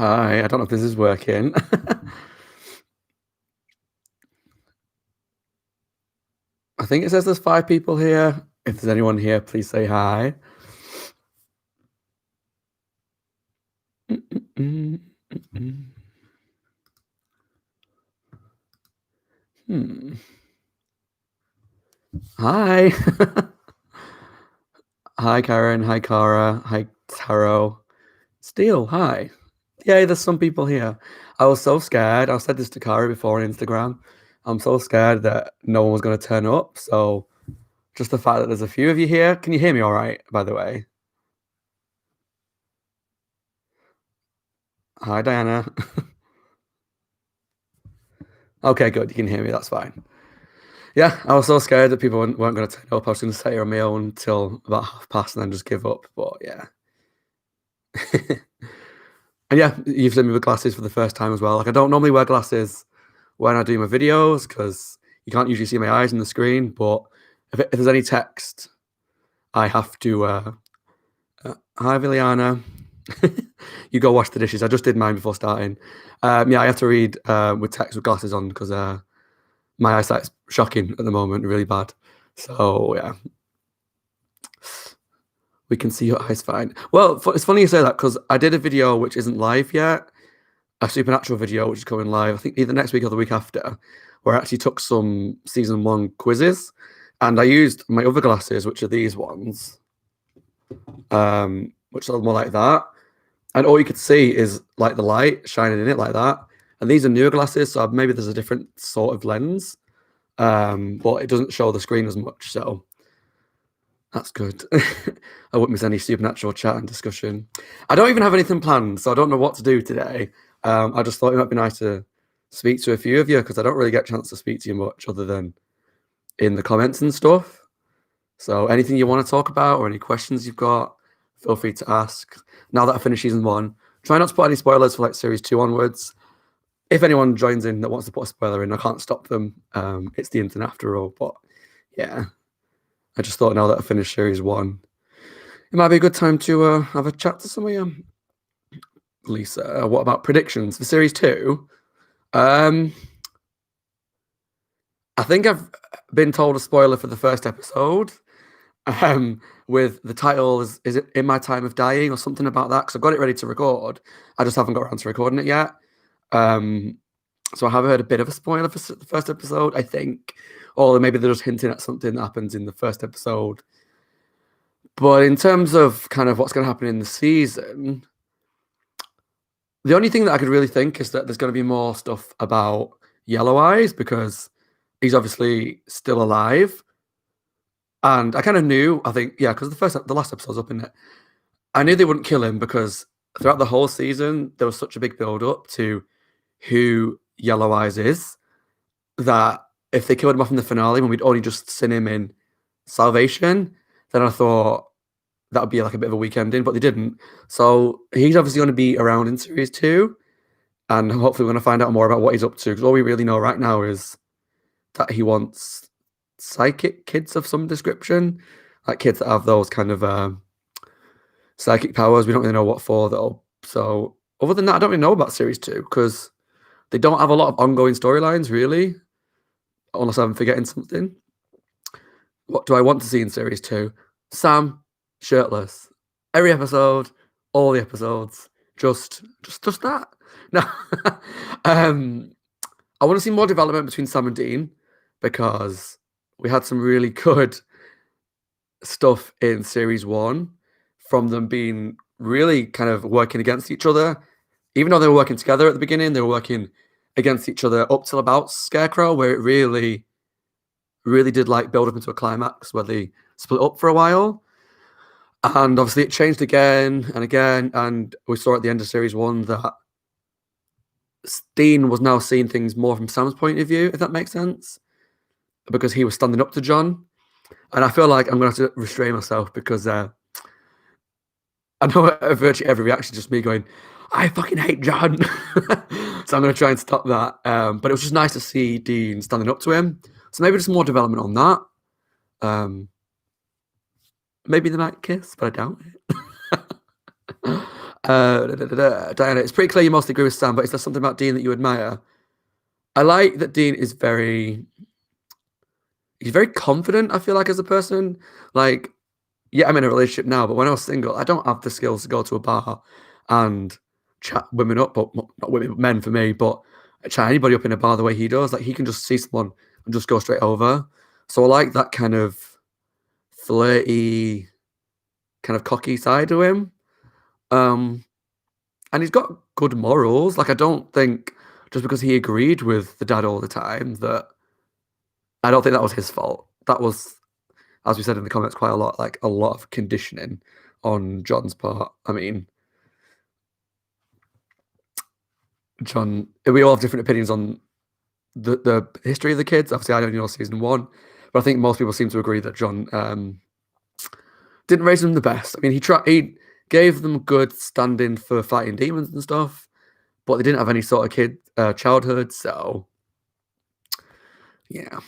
Hi, I don't know if this is working. I think it says there's 5 people here. If there's anyone here, please say hi. Hmm. Hi. Hi, Karen. Hi, Cara. Hi, Taro. Steele, hi. Yay, there's some people here. I was so scared. I said this to Cara before on Instagram. I'm so scared that no one was going to turn up. So just the fact that there's a few of you here. Can you hear me all right, by the way? Hi, Diana. Okay, good. You can hear me. That's fine. Yeah, I was so scared that people weren't going to turn up. I was going to stay here on my own until about past and then just give up. But yeah. And yeah, you've seen me with glasses for the first time as well. Like, I don't normally wear glasses when I do my videos because you can't usually see my eyes on the screen. But if there's any text, I have to. Hi, Viliana. You go wash the dishes. I just did mine before starting. Yeah, I have to read with text with glasses on because my eyesight's shocking at the moment, really bad. So yeah, we can see your eyes fine. Well, it's funny you say that because I did a video which isn't live yet, a supernatural video which is coming live. I think either next week or the week after, where I actually took some season 1 quizzes, and I used my other glasses, which are these ones, which are more like that, and all you could see is like the light shining in it like that. And these are newer glasses, so maybe there's a different sort of lens, but it doesn't show the screen as much. So that's good. I wouldn't miss any supernatural chat and discussion. I don't even have anything planned, so I don't know what to do today. I just thought it might be nice to speak to a few of you because I don't really get a chance to speak to you much other than in the comments and stuff. So anything you want to talk about or any questions you've got, feel free to ask. Now that I finished season 1, try not to put any spoilers for like series 2 onwards. If anyone joins in that wants to put a spoiler in, I can't stop them. It's the internet after all. But yeah, I just thought now that I finished series 1, it might be a good time to have a chat to some of you. Lisa, what about predictions for series 2? I think I've been told a spoiler for the first episode. With the title is it In My Time of Dying or something about that? Because I've got it ready to record. I just haven't got around to recording it yet. So I have heard a bit of a spoiler for the first episode, I think. Or maybe they're just hinting at something that happens in the first episode. But in terms of kind of what's going to happen in the season, the only thing that I could really think is that there's going to be more stuff about Yellow Eyes because he's obviously still alive. And I kind of knew, I think, yeah, because the last episode's up in it. I knew they wouldn't kill him because throughout the whole season, there was such a big build up to who Yellow Eyes is that if they killed him off in the finale when we'd only just seen him in Salvation, then I thought that would be like a bit of a weak ending, but they didn't. So he's obviously going to be around in series 2, and hopefully we're going to find out more about what he's up to. Because all we really know right now is that he wants psychic kids of some description, like kids that have those kind of psychic powers. We don't really know what for though. So other than that, I don't really know about series 2 because they don't have a lot of ongoing storylines really, unless I'm forgetting something. What do I want to see in series 2? Sam shirtless. Every episode, all the episodes. Just that. No. I want to see more development between Sam and Dean because we had some really good stuff in series 1 from them being really kind of working against each other. Even though they were working together at the beginning, they were working against each other up till about Scarecrow, where it really, really did like build up into a climax where they split up for a while. And obviously it changed again and again. And we saw at the end of series 1 that Dean was now seeing things more from Sam's point of view, if that makes sense, because he was standing up to John. And I feel like I'm going to have to restrain myself because I know virtually every reaction is just me going, I fucking hate John. So I'm going to try and stop that. But it was just nice to see Dean standing up to him. So maybe just more development on that. Maybe they might kiss, but I doubt it. Diana, it's pretty clear you mostly agree with Sam, but is there something about Dean that you admire? I like that Dean is he's very confident, I feel like, as a person. Like, yeah, I'm in a relationship now, but when I was single, I don't have the skills to go to a bar and chat women up, but not women, but men for me, but chat anybody up in a bar the way he does. Like, he can just see someone and just go straight over. So I like that kind of flirty, kind of cocky side to him. And he's got good morals. Like, I don't think just because he agreed with the dad all the time that I don't think that was his fault. That was, as we said in the comments, quite a lot, like a lot of conditioning on John's part. I mean, John, we all have different opinions on the history of the kids. Obviously, I don't know season one, but I think most people seem to agree that John didn't raise them the best. I mean, he gave them good standing for fighting demons and stuff, but they didn't have any sort of childhood. So, yeah.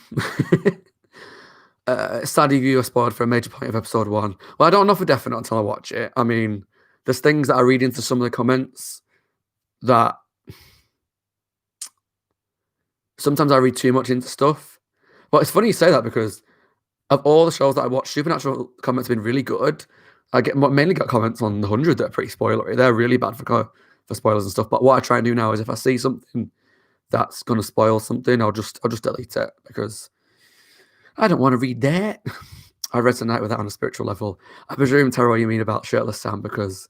Sadly, you were spoiled for a major point of episode 1. Well, I don't know for definite until I watch it. I mean, there's things that I read into some of the comments that sometimes I read too much into stuff. Well, it's funny you say that because of all the shows that I watch, Supernatural comments have been really good. I mainly get comments on the 100 that are pretty spoilery. They're really bad for spoilers and stuff. But what I try and do now is if I see something that's going to spoil something, I'll just delete it because I don't want to read that. I resonate with that on a spiritual level. I presume, Tara, you mean about Shirtless Sam because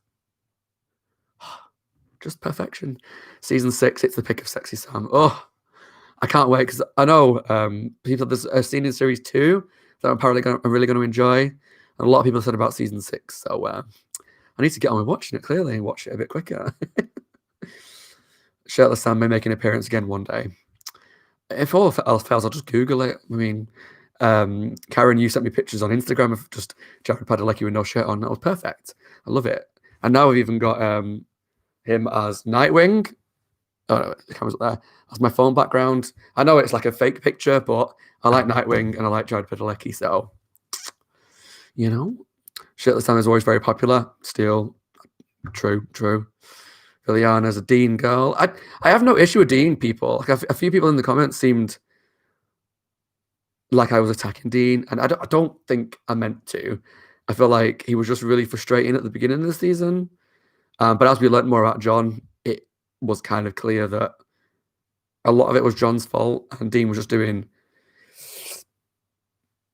just perfection. Season 6, it's the pick of Sexy Sam. Oh, I can't wait because I know people, there's a scene in series 2 that I'm really going to enjoy. And a lot of people said about season 6. So I need to get on with watching it clearly and watch it a bit quicker. Shirtless Sam may make an appearance again one day. If all else fails, I'll just Google it. I mean, Karen, you sent me pictures on Instagram of just Jared Padalecki with no shirt on. That was perfect. I love it. And now we've even got him as Nightwing. Oh, no, the camera's up there. That's my phone background. I know it's like a fake picture, but I like Nightwing and I like Jared Padalecki. So, you know, Shirtless Sam is always very popular. Still, true. Liliana's a Dean girl. I have no issue with Dean people. Like a few people in the comments seemed like I was attacking Dean, and I don't think I meant to. I feel like he was just really frustrating at the beginning of the season. But as we learned more about John, it was kind of clear that a lot of it was John's fault, and Dean was just doing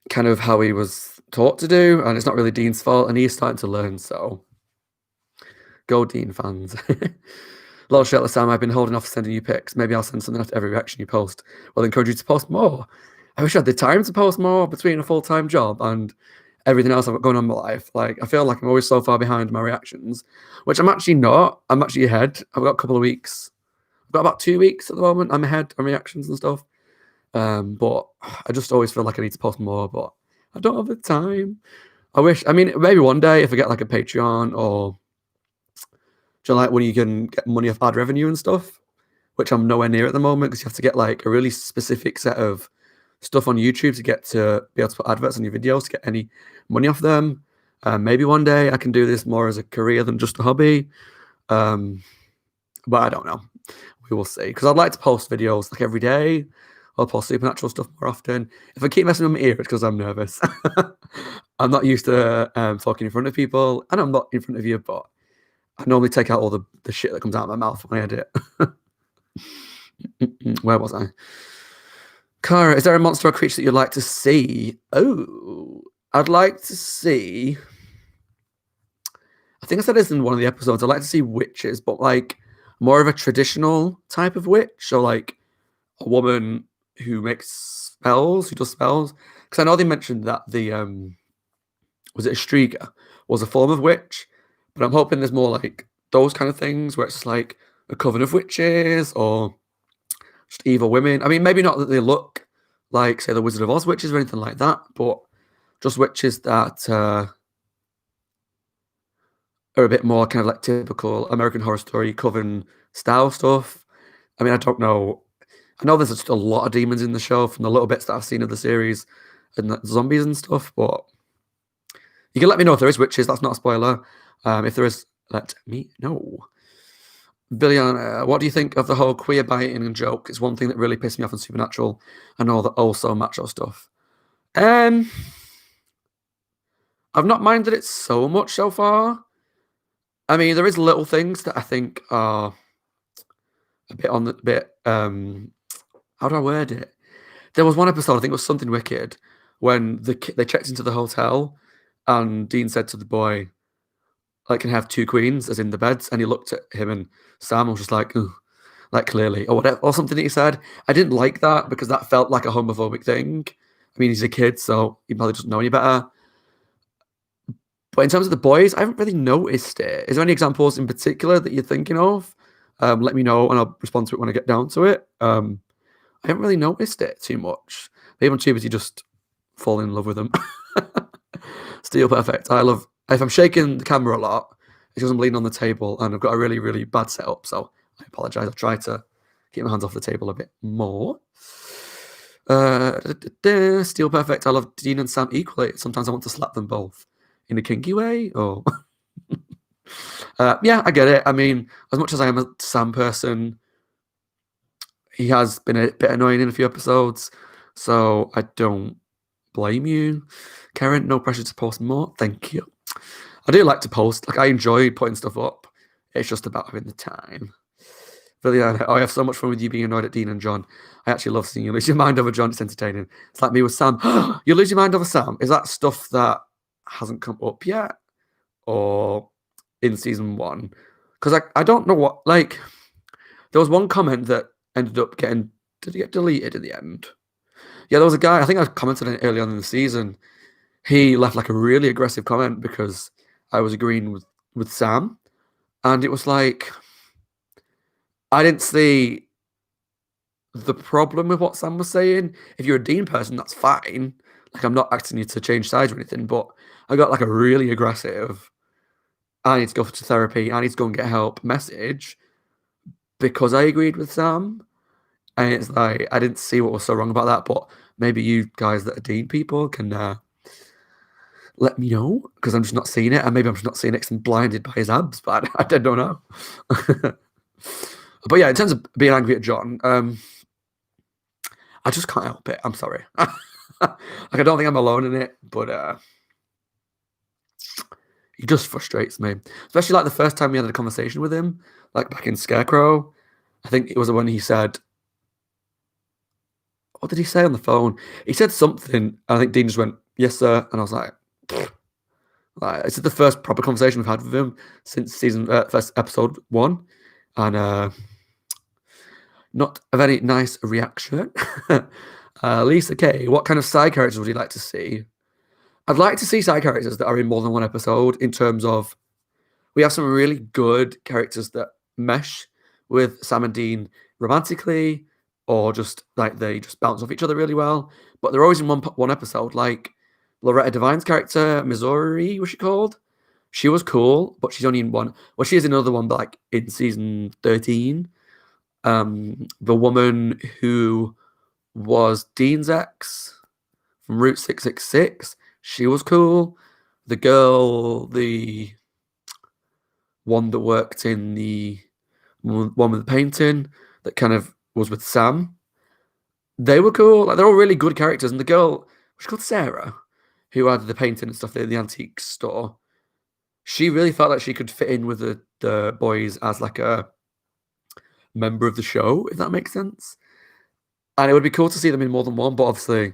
kind of how he was taught to do, and it's not really Dean's fault, and he's starting to learn, so go Dean fans. Lol, Shirtless Sam, I've been holding off sending you pics. Maybe I'll send something after every reaction you post. Well, encourage you to post more. I wish I had the time to post more between a full-time job and everything else I've got going on in my life. Like, I feel like I'm always so far behind my reactions, which I'm actually not. I'm actually ahead. I've got a couple of weeks. I've got about 2 weeks at the moment. I'm ahead on reactions and stuff. But I just always feel like I need to post more, but I don't have the time. I mean, maybe one day if I get like a Patreon or do you know, like when you can get money off ad revenue and stuff, which I'm nowhere near at the moment because you have to get like a really specific set of stuff on YouTube to be able to put adverts on your videos to get any money off them. Maybe one day I can do this more as a career than just a hobby. But I don't know. We will see. Because I'd like to post videos like every day. I'll post Supernatural stuff more often. If I keep messing with my ear, it's because I'm nervous. I'm not used to talking in front of people, and I'm not in front of you, but I normally take out all the shit that comes out of my mouth when I edit. Where was I? Cara, is there a monster or creature that you'd like to see? Oh, I'd like to see... I think I said this in one of the episodes. I'd like to see witches, but like more of a traditional type of witch. So like a woman who makes spells, who does spells. Because I know they mentioned that the... was it a Striga? Was a form of witch. But I'm hoping there's more like those kind of things where it's like a coven of witches or just evil women. I mean, maybe not that they look like, say, the Wizard of Oz witches or anything like that, but just witches that are a bit more kind of like typical American Horror Story coven style stuff. I mean, I don't know. I know there's just a lot of demons in the show from the little bits that I've seen of the series and the zombies and stuff, but you can let me know if there is witches. That's not a spoiler. If there is let me know. Billion, what do you think of the whole queer biting joke? It's one thing that really pissed me off in Supernatural and all the also macho stuff. I've not minded it so much so far. I mean, there is little things that I think are a bit on the bit. How do I word it? There was one episode, I think it was Something Wicked, when they checked into the hotel, and Dean said to the boy, like, "Can I have two queens?" as in the beds, and he looked at him and Sam was just like, "Ugh," like clearly, or whatever, or something that he said. I didn't like that because that felt like a homophobic thing. I mean, he's a kid, so he probably doesn't know any better. But in terms of the boys, I haven't really noticed it. Is there any examples in particular that you're thinking of? Let me know, and I'll respond to it when I get down to it. I haven't really noticed it too much. Maybe I'm too busy just falling in love with them. Steel perfect. I love. If I'm shaking the camera a lot, it's because I'm leaning on the table and I've got a really, really bad setup. So I apologize. I'll try to keep my hands off the table a bit more. Steel perfect. I love Dean and Sam equally. Sometimes I want to slap them both in a kinky way. Or yeah, I get it. I mean, as much as I am a Sam person, he has been a bit annoying in a few episodes, so I don't blame you. Karen, no pressure to post more. Thank you. I do like to post. Like, I enjoy putting stuff up. It's just about having the time. But yeah, I have so much fun with you being annoyed at Dean and John. I actually love seeing you lose your mind over John. It's entertaining. It's like me with Sam. You lose your mind over Sam. Is that stuff that hasn't come up yet? Or in season 1? Because I don't know what, like, there was one comment that ended up getting, did it get deleted in the end? Yeah, there was a guy, I think I commented on it early on in the season. He left like a really aggressive comment because I was agreeing with Sam. And it was like, I didn't see the problem with what Sam was saying. If you're a Dean person, that's fine. Like, I'm not asking you to change sides or anything, but I got like a really aggressive, I need to go to therapy, I need to go and get help message because I agreed with Sam. And it's like, I didn't see what was so wrong about that, but maybe you guys that are Dean people can let me know, because I'm just not seeing it, and maybe I'm just not seeing it because I'm blinded by his abs, but I don't know. But yeah, in terms of being angry at John, I just can't help it. I'm sorry. Like, I don't think I'm alone in it, but he just frustrates me. Especially like the first time we had a conversation with him, like back in Scarecrow. I think it was when he said, what did he say on the phone? He said something, I think Dean just went, "Yes, sir." And I was like, like, it's the first proper conversation we've had with him since first episode 1. And not a very nice reaction. Lisa K, what kind of side characters would you like to see? I'd like to see side characters that are in more than one episode, in terms of, we have some really good characters that mesh with Sam and Dean romantically, or just like they just bounce off each other really well, but they're always in one episode. Like Loretta Devine's character, Missouri, was she called? She was cool, but she's only in one. Well, she is in another one, but like in season 13. The woman who was Dean's ex from Route 666, she was cool. The girl, the one that worked in the one with the painting, that kind of was with Sam, they were cool. Like, they're all really good characters. And the girl, she's called Sarah, who had the painting and stuff in the antique store. She really felt like she could fit in with the boys as like a member of the show, if that makes sense. And it would be cool to see them in more than one, but obviously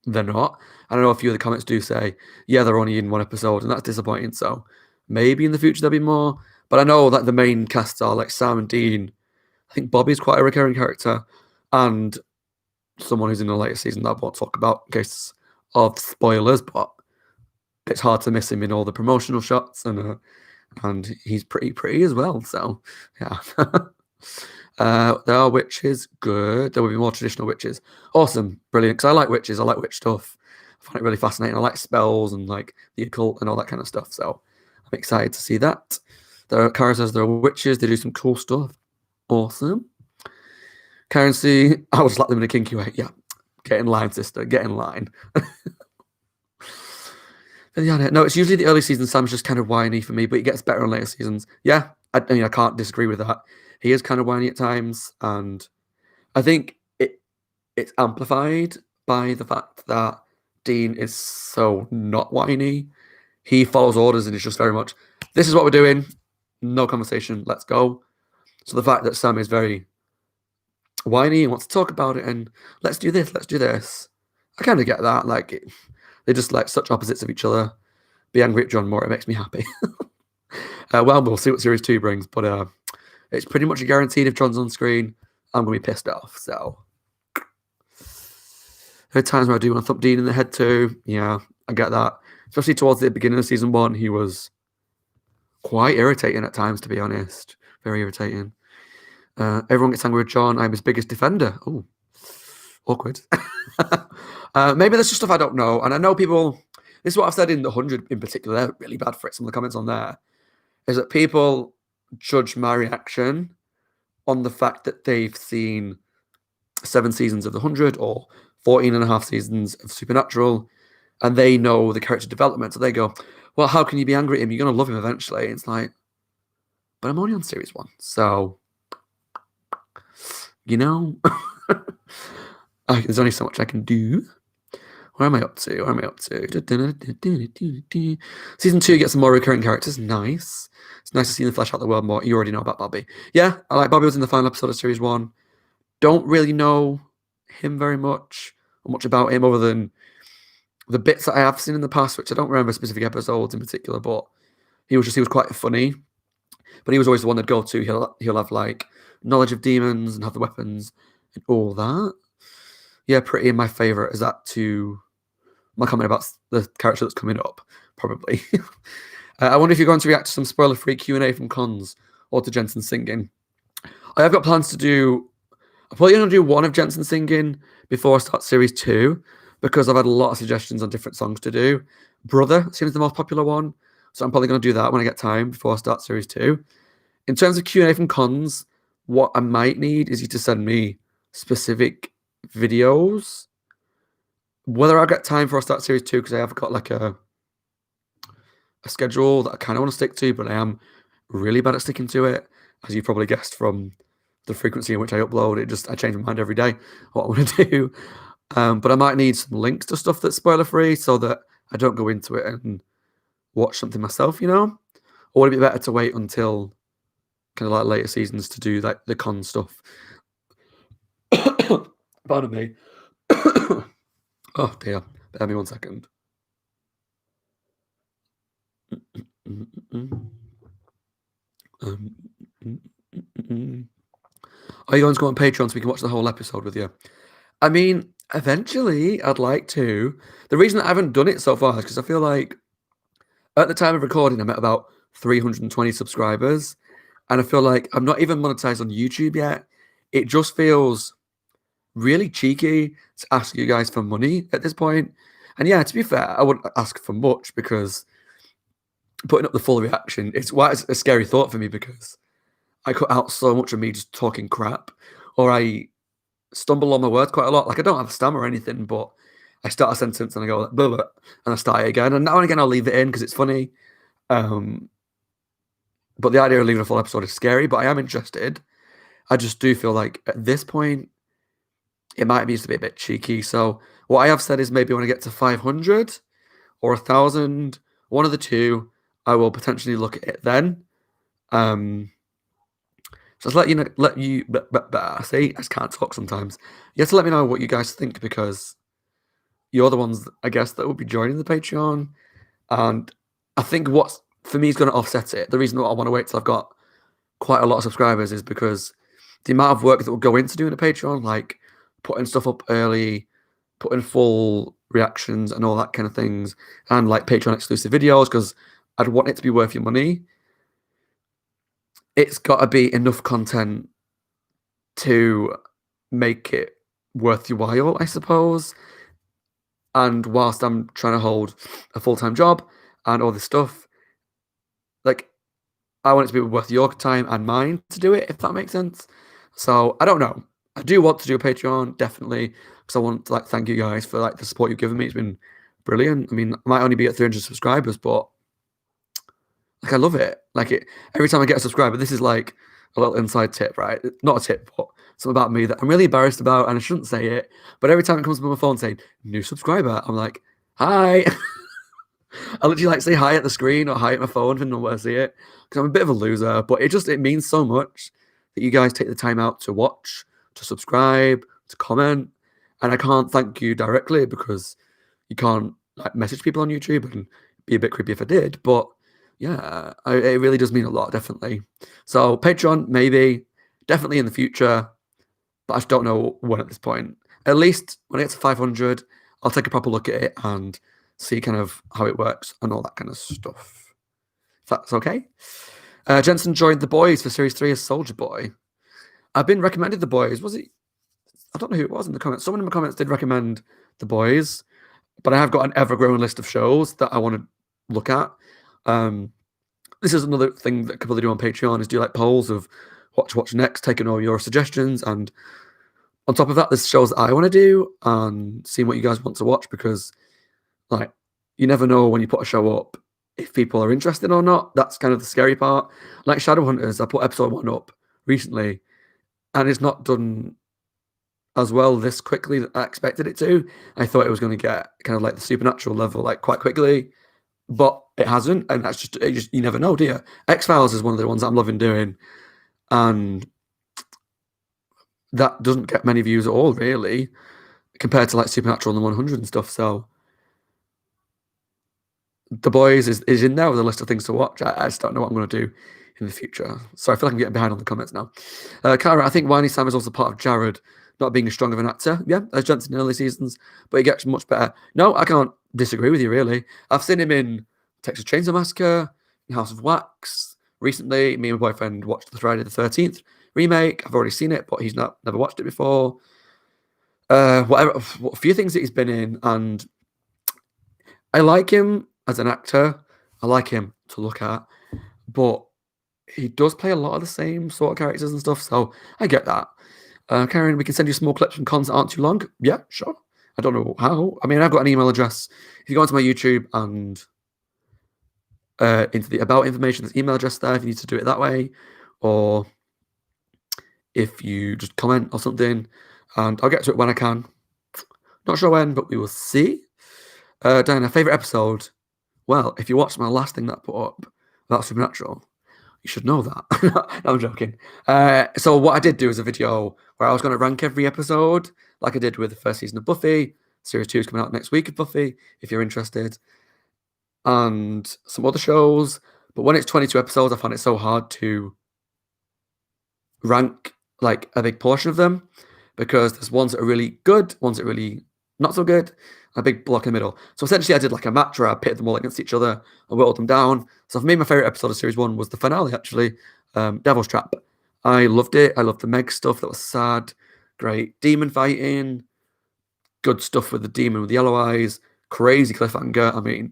they're not. I know a few of the comments do say, yeah, they're only in one episode, and that's disappointing. So maybe in the future there'll be more. But I know that the main cast are like Sam and Dean. I think Bobby's quite a recurring character, and someone who's in the latest season that I won't talk about in case of spoilers, but it's hard to miss him in all the promotional shots, and he's pretty as well. So yeah. There are witches. Good. There will be more traditional witches. Awesome. Brilliant. Because I like witches. I like witch stuff. I find it really fascinating. I like spells and like the occult and all that kind of stuff. So I'm excited to see that. Karen says there are witches. They do some cool stuff. Awesome. Karen C, I would slap them in a kinky way. Yeah. Get in line, sister. Get in line. Yeah, no, it's usually the early seasons. Sam's just kind of whiny for me, but he gets better on later seasons. Yeah, I mean, I can't disagree with that. He is kind of whiny at times, and I think it's amplified by the fact that Dean is so not whiny. He follows orders and is just very much, this is what we're doing, no conversation, let's go. So the fact that Sam is very whiny and wants to talk about it and let's do this. I kind of get that. Like, they're just like such opposites of each other. Be angry at John more, it makes me happy. Well, we'll see what series 2 brings, but it's pretty much a guaranteed if John's on screen, I'm going to be pissed off. So there are times where I do want to thump Dean in the head too. Yeah, I get that. Especially towards the beginning of season 1, he was quite irritating at times, to be honest. Very irritating. Everyone gets angry with John. I'm his biggest defender. Oh, awkward. Maybe there's just stuff I don't know. And I know people, this is what I've said in the 100 in particular, they're really bad for it. Some of the comments on there is that people judge my reaction on the fact that they've seen 7 seasons of the 100 or 14 and a half seasons of Supernatural, and they know the character development. So they go, well, how can you be angry at him? You're going to love him eventually. It's like, but I'm only on series 1. So, you know, there's only so much I can do. Where am I up to? Season 2 gets some more recurring characters. Nice. It's nice to see them flesh out the world more. You already know about Bobby. Yeah, I like Bobby was in the final episode of series 1. Don't really know him very much or much about him other than the bits that I have seen in the past, which I don't remember specific episodes in particular, but he was quite funny. But he was always the one that'd go to. He'll have like knowledge of demons and have the weapons and all that. Yeah, pretty. My favorite is that to my comment about the character that's coming up, probably. I wonder if you're going to react to some spoiler-free Q&A from Cons or to Jensen singing. I have got plans to do. I'm probably going to do one of Jensen singing before I start series 2 because I've had a lot of suggestions on different songs to do. Brother seems the most popular one, so I'm probably going to do that when I get time before I start series 2. In terms of Q&A from Cons, what I might need is you to send me specific videos. Whether I get time before I start series 2, because I have got like a schedule that I kind of want to stick to, but I am really bad at sticking to it, as you probably guessed from the frequency in which I upload. I change my mind every day what I want to do. But I might need some links to stuff that's spoiler free so that I don't go into it and watch something myself, you know? Or would it be better to wait until kind of like later seasons to do like the con stuff? Pardon me. Oh dear. Bear me 1 second. Are you going to go on Patreon so we can watch the whole episode with you? I mean, eventually I'd like to. The reason I haven't done it so far is because I feel like at the time of recording I'm at about 320 subscribers, and I feel like I'm not even monetized on YouTube yet. It just feels really cheeky to ask you guys for money at this point. And yeah, to be fair, I wouldn't ask for much because putting up the full reaction, it's a scary thought for me because I cut out so much of me just talking crap, or I stumble on my words quite a lot. Like, I don't have a stammer or anything, but I start a sentence and I go like, blah, blah, and I start it again. And now and again, I'll leave it in because it's funny. But the idea of leaving a full episode is scary, but I am interested. I just do feel like at this point, it might be just a bit cheeky. So what I have said is maybe when I get to 500 or 1,000, one of the two, I will potentially look at it then. Just let you see, I just can't talk sometimes. You have to let me know what you guys think because you're the ones, I guess, that will be joining the Patreon. And I think what's for me is going to offset it. The reason why I want to wait till I've got quite a lot of subscribers is because the amount of work that will go into doing a Patreon, like putting stuff up early, putting full reactions and all that kind of things, and like Patreon exclusive videos, because I'd want it to be worth your money. It's got to be enough content to make it worth your while, I suppose. And whilst I'm trying to hold a full-time job and all this stuff, like, I want it to be worth your time and mine to do it, if that makes sense. So I don't know. I do want to do a Patreon, definitely, because I want to like thank you guys for like the support you've given me. It's been brilliant. I mean, I might only be at 300 subscribers, but like I love it. Like it every time I get a subscriber, this is like a little inside tip, right? Not a tip, but something about me that I'm really embarrassed about, and I shouldn't say it. But every time it comes up on my phone saying new subscriber, I'm like, hi. I literally like say hi at the screen or hi at my phone, depending on where I see it, because I'm a bit of a loser. But it means so much that you guys take the time out to watch, to subscribe, to comment, and I can't thank you directly because you can't like message people on YouTube, and be a bit creepy if I did. But yeah, it really does mean a lot, definitely. So Patreon, maybe, definitely in the future, but I just don't know when at this point. At least when it gets to 500, I'll take a proper look at it and see kind of how it works and all that kind of stuff. If that's okay. Jensen joined The Boys for Series 3 as Soldier Boy. I've been recommended The Boys. Was it? I don't know who it was in the comments. Someone in the comments did recommend The Boys, but I have got an ever-growing list of shows that I want to look at. This is another thing that people do on Patreon is do like polls of what to watch next, taking all your suggestions, and on top of that, there's shows that I want to do and seeing what you guys want to watch, because like you never know when you put a show up if people are interested or not. That's kind of the scary part. Like Shadowhunters, I put episode 1 up recently, and it's not done as well this quickly that I expected it to. I thought it was going to get kind of like the supernatural level like quite quickly, but it hasn't, and that's just you never know, do you? X-Files is one of the ones that I'm loving doing, and that doesn't get many views at all, really, compared to like Supernatural and the 100 and stuff. So The Boys is in there with a list of things to watch. I just don't know what I'm going to do in the future. So I feel like I'm getting behind on the comments now. Cara, I think Winey Sam is also part of Jared not being as strong of an actor. Yeah, as Jensen in early seasons, but he gets much better. No, I can't disagree with you, really. I've seen him in Texas Chainsaw Massacre, in House of Wax. Recently, me and my boyfriend watched the Friday the 13th remake. I've already seen it, but he's never watched it before. Whatever, a few things that he's been in, and I like him as an actor. I like him to look at, but he does play a lot of the same sort of characters and stuff, so I get that. Karen, we can send you small clips from cons that aren't too long. Yeah, sure. I don't know how. I mean, I've got an email address. If you go onto my YouTube and into the about information, there's email address there if you need to do it that way, or if you just comment or something, and I'll get to it when I can. Not sure when, but we will see. Diana, favourite episode? Well, if you watched my last thing that I put up about Supernatural, you should know that. No, I'm joking. So what I did do is a video where I was going to rank every episode, like I did with the first season of Buffy. Series 2 is coming out next week of Buffy, if you're interested. And some other shows. But when it's 22 episodes, I find it so hard to rank like a big portion of them, because there's ones that are really good, ones that are really not so good, a big block in the middle. So essentially I did like a match where I pitted them all against each other and whittled them down. So for me, my favourite episode of Series 1 was the finale, actually, Devil's Trap. I loved it. I loved the Meg stuff. That was sad. Great demon fighting. Good stuff with the demon with the yellow eyes. Crazy cliffhanger. I mean,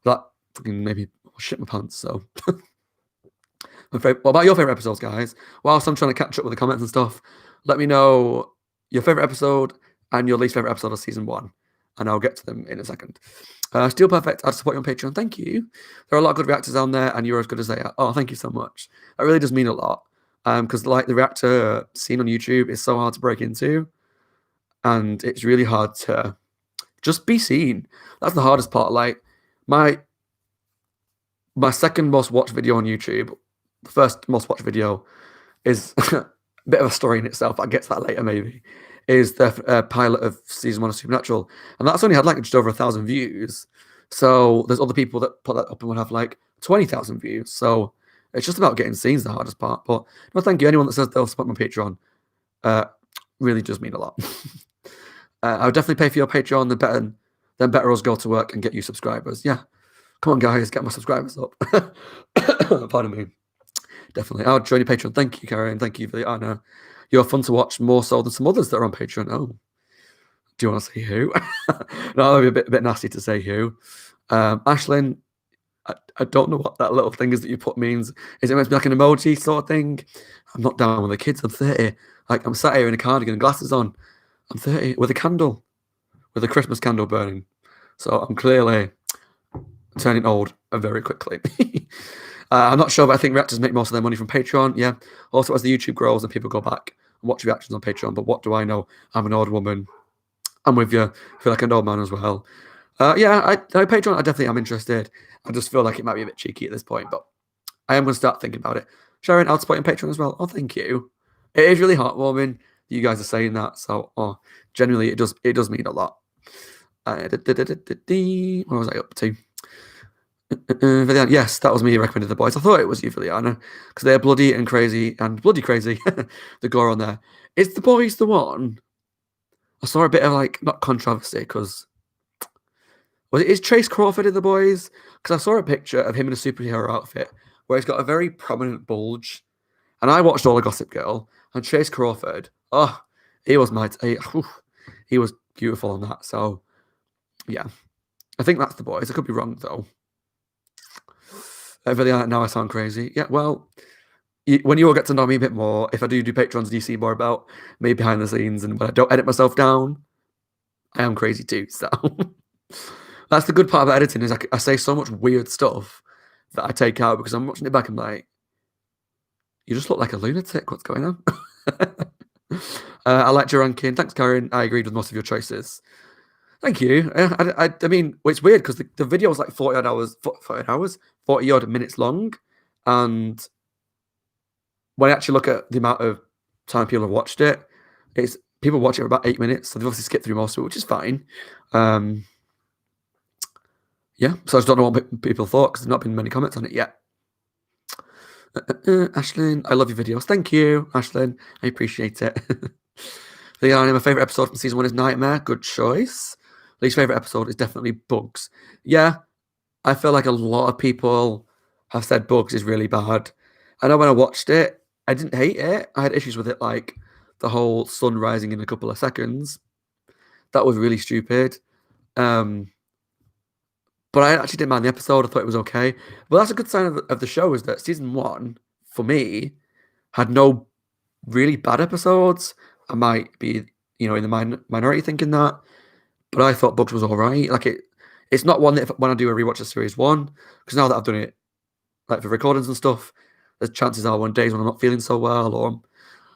that fucking made me shit my pants, so... What about your favourite episodes, guys? Whilst I'm trying to catch up with the comments and stuff, let me know your favourite episode and your least favourite episode of Season 1, and I'll get to them in a second. Still Perfect, I'd support you on Patreon. Thank you. There are a lot of good reactors on there, and you're as good as they are. Oh, thank you so much. That really does mean a lot, because like the reactor scene on YouTube is so hard to break into, and it's really hard to just be seen. That's the hardest part. Like, my second most watched video on YouTube, the first most watched video is a bit of a story in itself. I'll get to that later, maybe. Is the pilot of Season 1 of Supernatural. And that's only had like just over 1,000 views. So there's other people that put that up and would have like 20,000 views. So it's just about getting seen is the hardest part. But no, thank you. Anyone that says they'll support my Patreon really does mean a lot. I would definitely pay for your Patreon, then better us go to work and get you subscribers. Yeah. Come on, guys, get my subscribers up. Pardon me. Definitely. I'll join your Patreon. Thank you, Karen. Thank you for the honor. You're fun to watch more so than some others that are on Patreon. Oh, do you want to say who? No, that'd be a bit nasty to say who. Ashlyn, I don't know what that little thing is that you put means. Is it meant to be like an emoji sort of thing? I'm not down with the kids. I'm 30. Like, I'm sat here in a cardigan and glasses on. I'm 30 with a candle, with a Christmas candle burning. So I'm clearly turning old very quickly. I'm not sure, but I think reactors make most of their money from Patreon. Yeah. Also, as the YouTube grows and people go back and watch reactions on Patreon, but what do I know? I'm an old woman. I'm with you. I feel like an old man as well. Yeah, Patreon, I definitely am interested. I just feel like it might be a bit cheeky at this point, but I am going to start thinking about it. Sharon, I'll support you on Patreon as well. Oh, thank you. It is really heartwarming that you guys are saying that. So, genuinely, it does mean a lot. What was I up to? Viliana, yes, that was me who recommended The Boys. I thought it was you, Viliana, because they're bloody and crazy and bloody crazy. The gore on there. Is The Boys the one? I saw a bit of not controversy because is Chase Crawford in The Boys? Because I saw a picture of him in a superhero outfit where he's got a very prominent bulge. And I watched all of Gossip Girl, and Chase Crawford, he was he was beautiful on that. So, yeah, I think that's The Boys. I could be wrong though. Now I sound crazy. Yeah, well, when you all get to know me a bit more, if I do Patrons, do you see more about me behind the scenes, and when I don't edit myself down, I am crazy too. So that's the good part about editing is I say so much weird stuff that I take out because I'm watching it back and I'm like, you just look like a lunatic. What's going on? I liked your ranking. Thanks, Karen. I agreed with most of your choices. Thank you. I mean, well, it's weird because the video was like 40 odd minutes long. And when I actually look at the amount of time people have watched it, it's people watch it for about 8 minutes. So they've obviously skipped through most of it, which is fine. Yeah, so I just don't know what people thought because there's not been many comments on it yet. Ashlyn, I love your videos. Thank you, Ashlyn. I appreciate it. My favourite episode from season 1 is Nightmare. Good choice. Least favourite episode is definitely Bugs. Yeah, I feel like a lot of people have said Bugs is really bad. I know when I watched it, I didn't hate it. I had issues with it, like the whole sun rising in a couple of seconds. That was really stupid. But I actually didn't mind the episode. I thought it was okay. But that's a good sign of the show is that season 1, for me, had no really bad episodes. I might be, in the minority thinking that. But I thought Bugs was all right. It's not one that when I do a rewatch of series 1, because now that I've done it, like for recordings and stuff, the chances are on days when I'm not feeling so well or I'm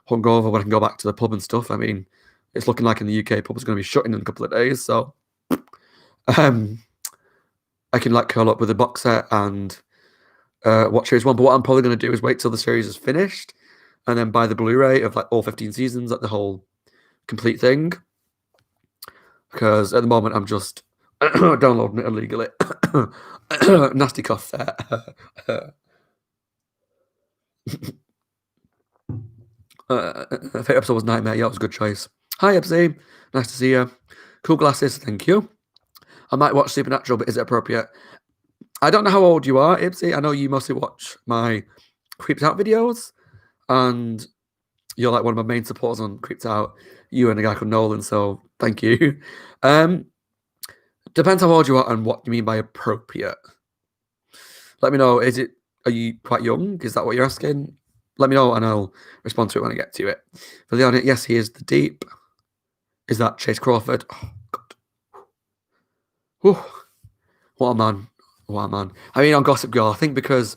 hungover when I can go back to the pub and stuff. I mean, it's looking like in the UK pub is going to be shutting in a couple of days, so I can curl up with a box set and watch series 1. But what I'm probably going to do is wait till the series is finished and then buy the Blu-ray of all 15 seasons, the whole complete thing. Because at the moment I'm just downloading it illegally. Nasty cough there. Favorite episode was Nightmare. Yeah, it was a good choice. Hi, Ebsy. Nice to see you. Cool glasses. Thank you. I might watch Supernatural, but is it appropriate? I don't know how old you are, Ibsy. I know you mostly watch my Creeped Out videos, and you're one of my main supporters on Creeped Out. You and a guy called Nolan, so thank you. Depends how old you are and what you mean by appropriate. Let me know. Are you quite young? Is that what you're asking? Let me know and I'll respond to it when I get to it. For Leon, yes, he is the deep. Is that Chase Crawford? Oh, God. Whew. What a man. What a man. I mean, on Gossip Girl, I think because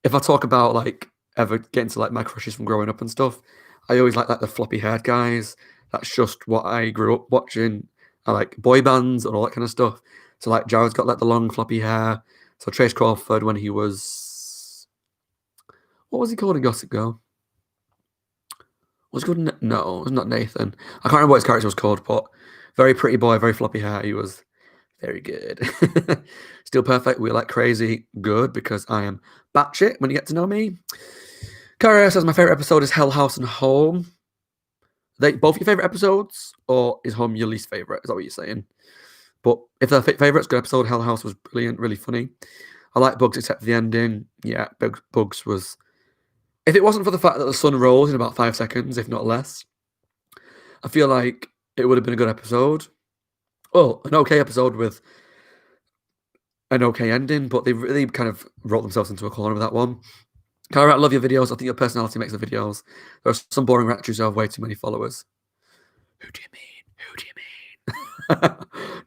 if I talk about ever getting to my crushes from growing up and stuff, I always like the floppy haired guys. That's just what I grew up watching. I like boy bands and all that kind of stuff. So Jared's got the long floppy hair. So Chase Crawford when he was, what was he called in Gossip Girl? Was it called no, it was not Nathan. I can't remember what his character was called, but very pretty boy, very floppy hair. He was very good. Still perfect. We like crazy good because I am batshit when you get to know me. Cara says my favorite episode is Hell House and Home. They both your favorite episodes, or is Home your least favorite? Is that what you're saying? But if they're favorites, good episode. Hell House was brilliant, really funny. I like Bugs except for the ending. Yeah, Bugs was. If it wasn't for the fact that the sun rose in about 5 seconds, if not less, I feel like it would have been a good episode. Well, an okay episode with an okay ending, but they really kind of wrote themselves into a corner with that one. Cara, I love your videos. I think your personality makes the videos. There are some boring reactors who have way too many followers. Who do you mean? Who do you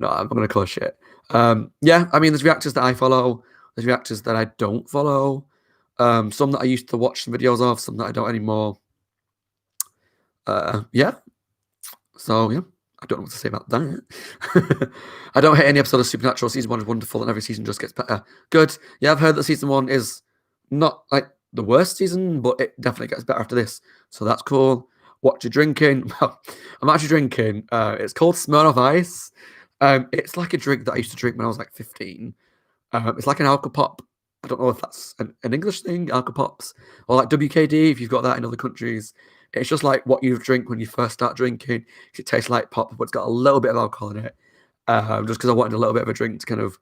No, I'm not going to call shit. Yeah, I mean, there's reactors that I follow. There's reactors that I don't follow. Some that I used to watch some videos of, some that I don't anymore. Yeah. So, yeah. I don't know what to say about that. I don't hate any episode of Supernatural. Season 1 is wonderful and every season just gets better. Good. Yeah, I've heard that season 1 is not like the worst season, but it definitely gets better after this. So that's cool. What you're drinking? Well, I'm actually drinking. It's called Smirnoff Ice. It's like a drink that I used to drink when I was like 15. It's like an Alcopop. I don't know if that's an English thing, Alcopops, or like WKD if you've got that in other countries. It's just like what you drink when you first start drinking. It tastes like pop, but it's got a little bit of alcohol in it. Just because I wanted a little bit of a drink to kind of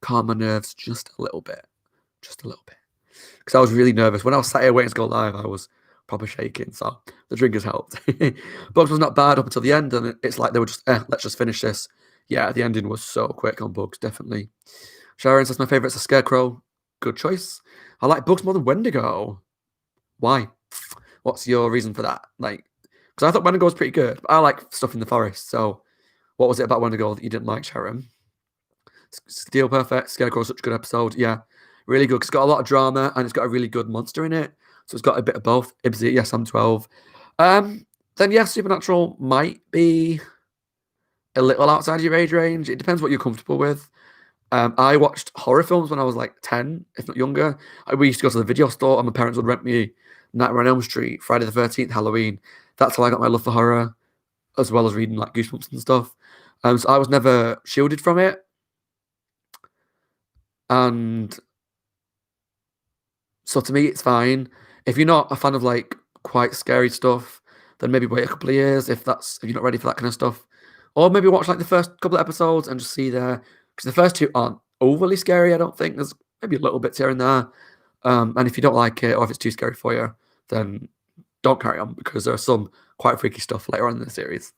calm my nerves just a little bit. Just a little bit. Because I was really nervous. When I was sat here waiting to go live, I was proper shaking. So the drink has helped. Bugs was not bad up until the end. And it's like they were just, let's just finish this. Yeah, the ending was so quick on Bugs, definitely. Sharon says my favourite's a Scarecrow. Good choice. I like Bugs more than Wendigo. Why? What's your reason for that? Like, because I thought Wendigo was pretty good, but I like stuff in the forest. So, what was it about Wendigo that you didn't like, Sharon? Steel Perfect, Scarecrow, such a good episode. Yeah, really good. It's got a lot of drama and it's got a really good monster in it. So it's got a bit of both. Ibsy, yes, I'm 12. Then yeah, Supernatural might be a little outside your age range. It depends what you're comfortable with. I watched horror films when I was like 10, if not younger. We used to go to the video store and my parents would rent me Nightmare on Elm Street, Friday the 13th, Halloween. That's how I got my love for horror, as well as reading like Goosebumps and stuff. So I was never shielded from it. And so to me, it's fine. If you're not a fan of like quite scary stuff, then maybe wait a couple of years if you're not ready for that kind of stuff. Or maybe watch like the first couple of episodes and just see there. Because the first two aren't overly scary, I don't think. There's maybe a little bits here and there. And if you don't like it or if it's too scary for you, then don't carry on because there are some quite freaky stuff later on in the series.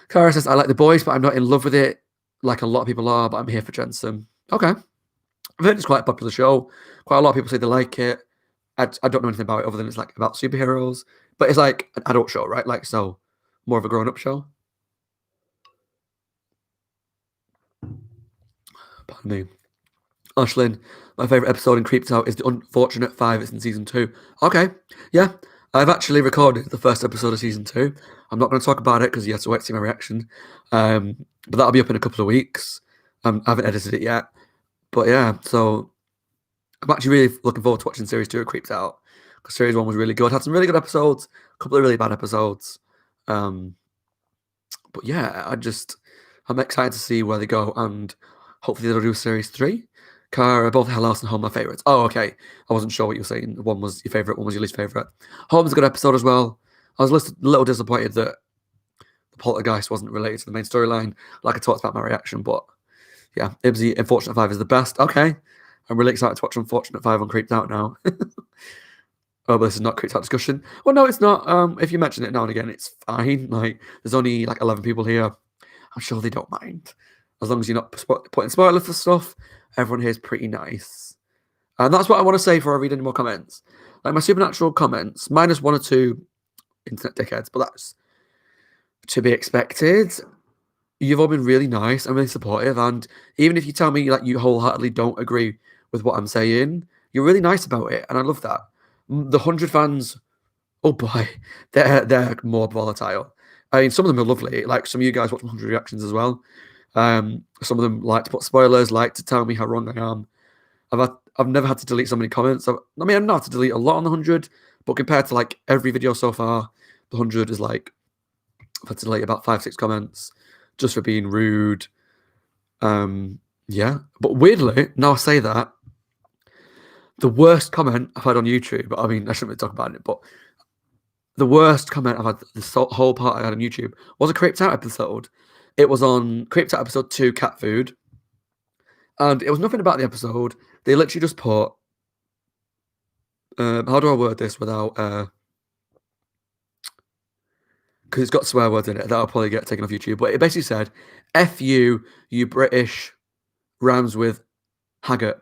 Cara says, I like The Boys, but I'm not in love with it like a lot of people are, but I'm here for Jensen. Okay. I've heard it's quite a popular show. Quite a lot of people say they like it. I don't know anything about it other than it's like about superheroes. But it's like an adult show, right? Like, so more of a grown-up show. Pardon me. Ashlyn, my favourite episode in Creeped Out is The Unfortunate Five. It's in season 2. Okay, yeah. I've actually recorded the first episode of season 2. I'm not going to talk about it because you have to wait to see my reaction. But that'll be up in a couple of weeks. I haven't edited it yet. But yeah, so I'm actually really looking forward to watching series 2 of Creeped Out. Because series 1 was really good. Had some really good episodes, a couple of really bad episodes. But yeah, I'm excited to see where they go and hopefully they'll do series 3. Cara, both Hell House and Home are favourites. Oh, okay. I wasn't sure what you were saying. One was your favourite, one was your least favourite. Home's a good episode as well. I was a little disappointed that the Poltergeist wasn't related to the main storyline, like I talked about my reaction, but yeah, Ibsy, Unfortunate 5 is the best. Okay. I'm really excited to watch Unfortunate 5 on Creeped Out now. Oh, but this is not Creeped Out discussion. Well, no, it's not. If you mention it now and again, it's fine. Like, there's only like 11 people here. I'm sure they don't mind. As long as you're not putting spoilers for stuff, everyone here is pretty nice. And that's what I want to say before I read any more comments. Like my Supernatural comments, minus 1 or 2 internet dickheads, but that's to be expected. You've all been really nice and really supportive. And even if you tell me like you wholeheartedly don't agree with what I'm saying, you're really nice about it. And I love that. The 100 fans, oh boy, they're more volatile. I mean, some of them are lovely. Like some of you guys watch 100 reactions as well. Some of them like to put spoilers, like to tell me how wrong I am. I've never had to delete so many comments. I've not had to delete a lot on the 100, but compared to like every video so far, the 100 is like I've had to delete about 5-6 comments just for being rude. Yeah, but weirdly, now I say that, the worst comment I've had on YouTube, I mean, I shouldn't really talk about it, but the worst comment I've had this whole part I had on YouTube was a Creeped Out episode. It was on Creeped Out episode 2, Cat Food. And it was nothing about the episode. They literally just put, how do I word this without, because it's got swear words in it, that'll probably get taken off YouTube. But it basically said, F you British, rhymes with Haggart.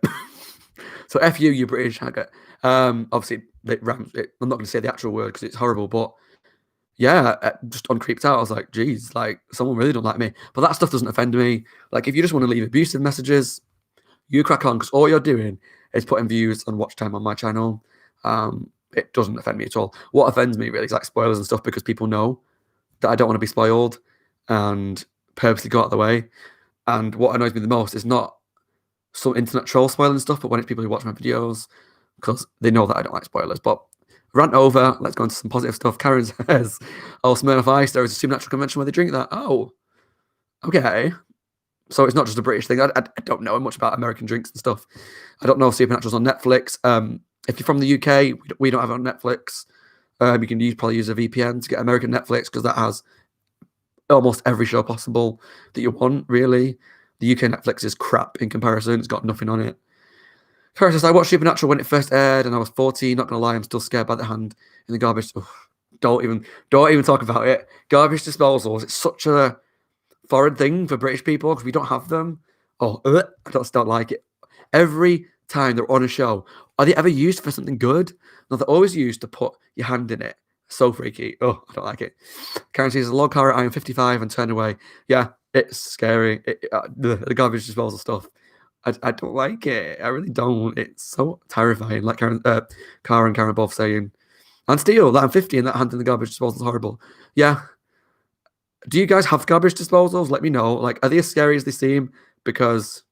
So F you British Haggart. Obviously, it rhymes. I'm not going to say the actual word because it's horrible, but yeah, just on Creeped Out, I was like, geez, like someone really don't like me. But that stuff doesn't offend me. Like if you just want to leave abusive messages, you crack on because all you're doing is putting views and watch time on my channel. It doesn't offend me at all. What offends me really is like spoilers and stuff because people know that I don't want to be spoiled and purposely go out of the way. And what annoys me the most is not some internet troll spoiling stuff, but when it's people who watch my videos because they know that I don't like spoilers. But rant over. Let's go into some positive stuff. Karen says, "Oh, Smirnoff Ice. There is a supernatural convention where they drink that." Oh, okay. So it's not just a British thing. I don't know much about American drinks and stuff. I don't know if Supernatural's on Netflix. If you're from the UK, we don't have it on Netflix. You can probably use a VPN to get American Netflix because that has almost every show possible that you want, really. The UK Netflix is crap in comparison. It's got nothing on it. Karen says, "I watched Supernatural when it first aired and I was 14. Not going to lie, I'm still scared by the hand in the garbage." Ugh, don't even talk about it. Garbage disposals. It's such a foreign thing for British people because we don't have them. Oh, I just don't like it. Every time they're on a show, are they ever used for something good? No, they're always used to put your hand in it. So freaky. Oh, I don't like it. Karen says, "A log car, I am 55 and turn away." Yeah, it's scary. The garbage disposal stuff. I don't like it. I really don't. It's so terrifying. Like Cara and Karen both saying, and still, that I'm 50 and that hand in the garbage disposal is horrible. Yeah. Do you guys have garbage disposals? Let me know. Like, are they as scary as they seem? Because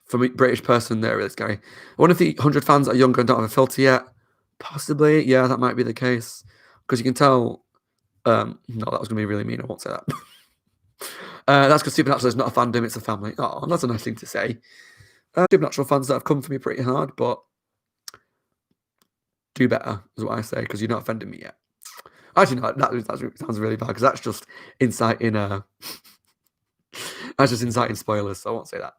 for me, British person, they're really scary. I wonder if the 100 fans are younger and don't have a filter yet. Possibly. Yeah, that might be the case. Because you can tell. No, that was going to be really mean. I won't say that. That's because Supernatural is not a fandom, it's a family. Oh, that's a nice thing to say. Supernatural fans that have come for me pretty hard, but do better, is what I say, because you're not offending me yet. Actually, no, that sounds really bad, because that's just inciting, that's just inciting spoilers, so I won't say that.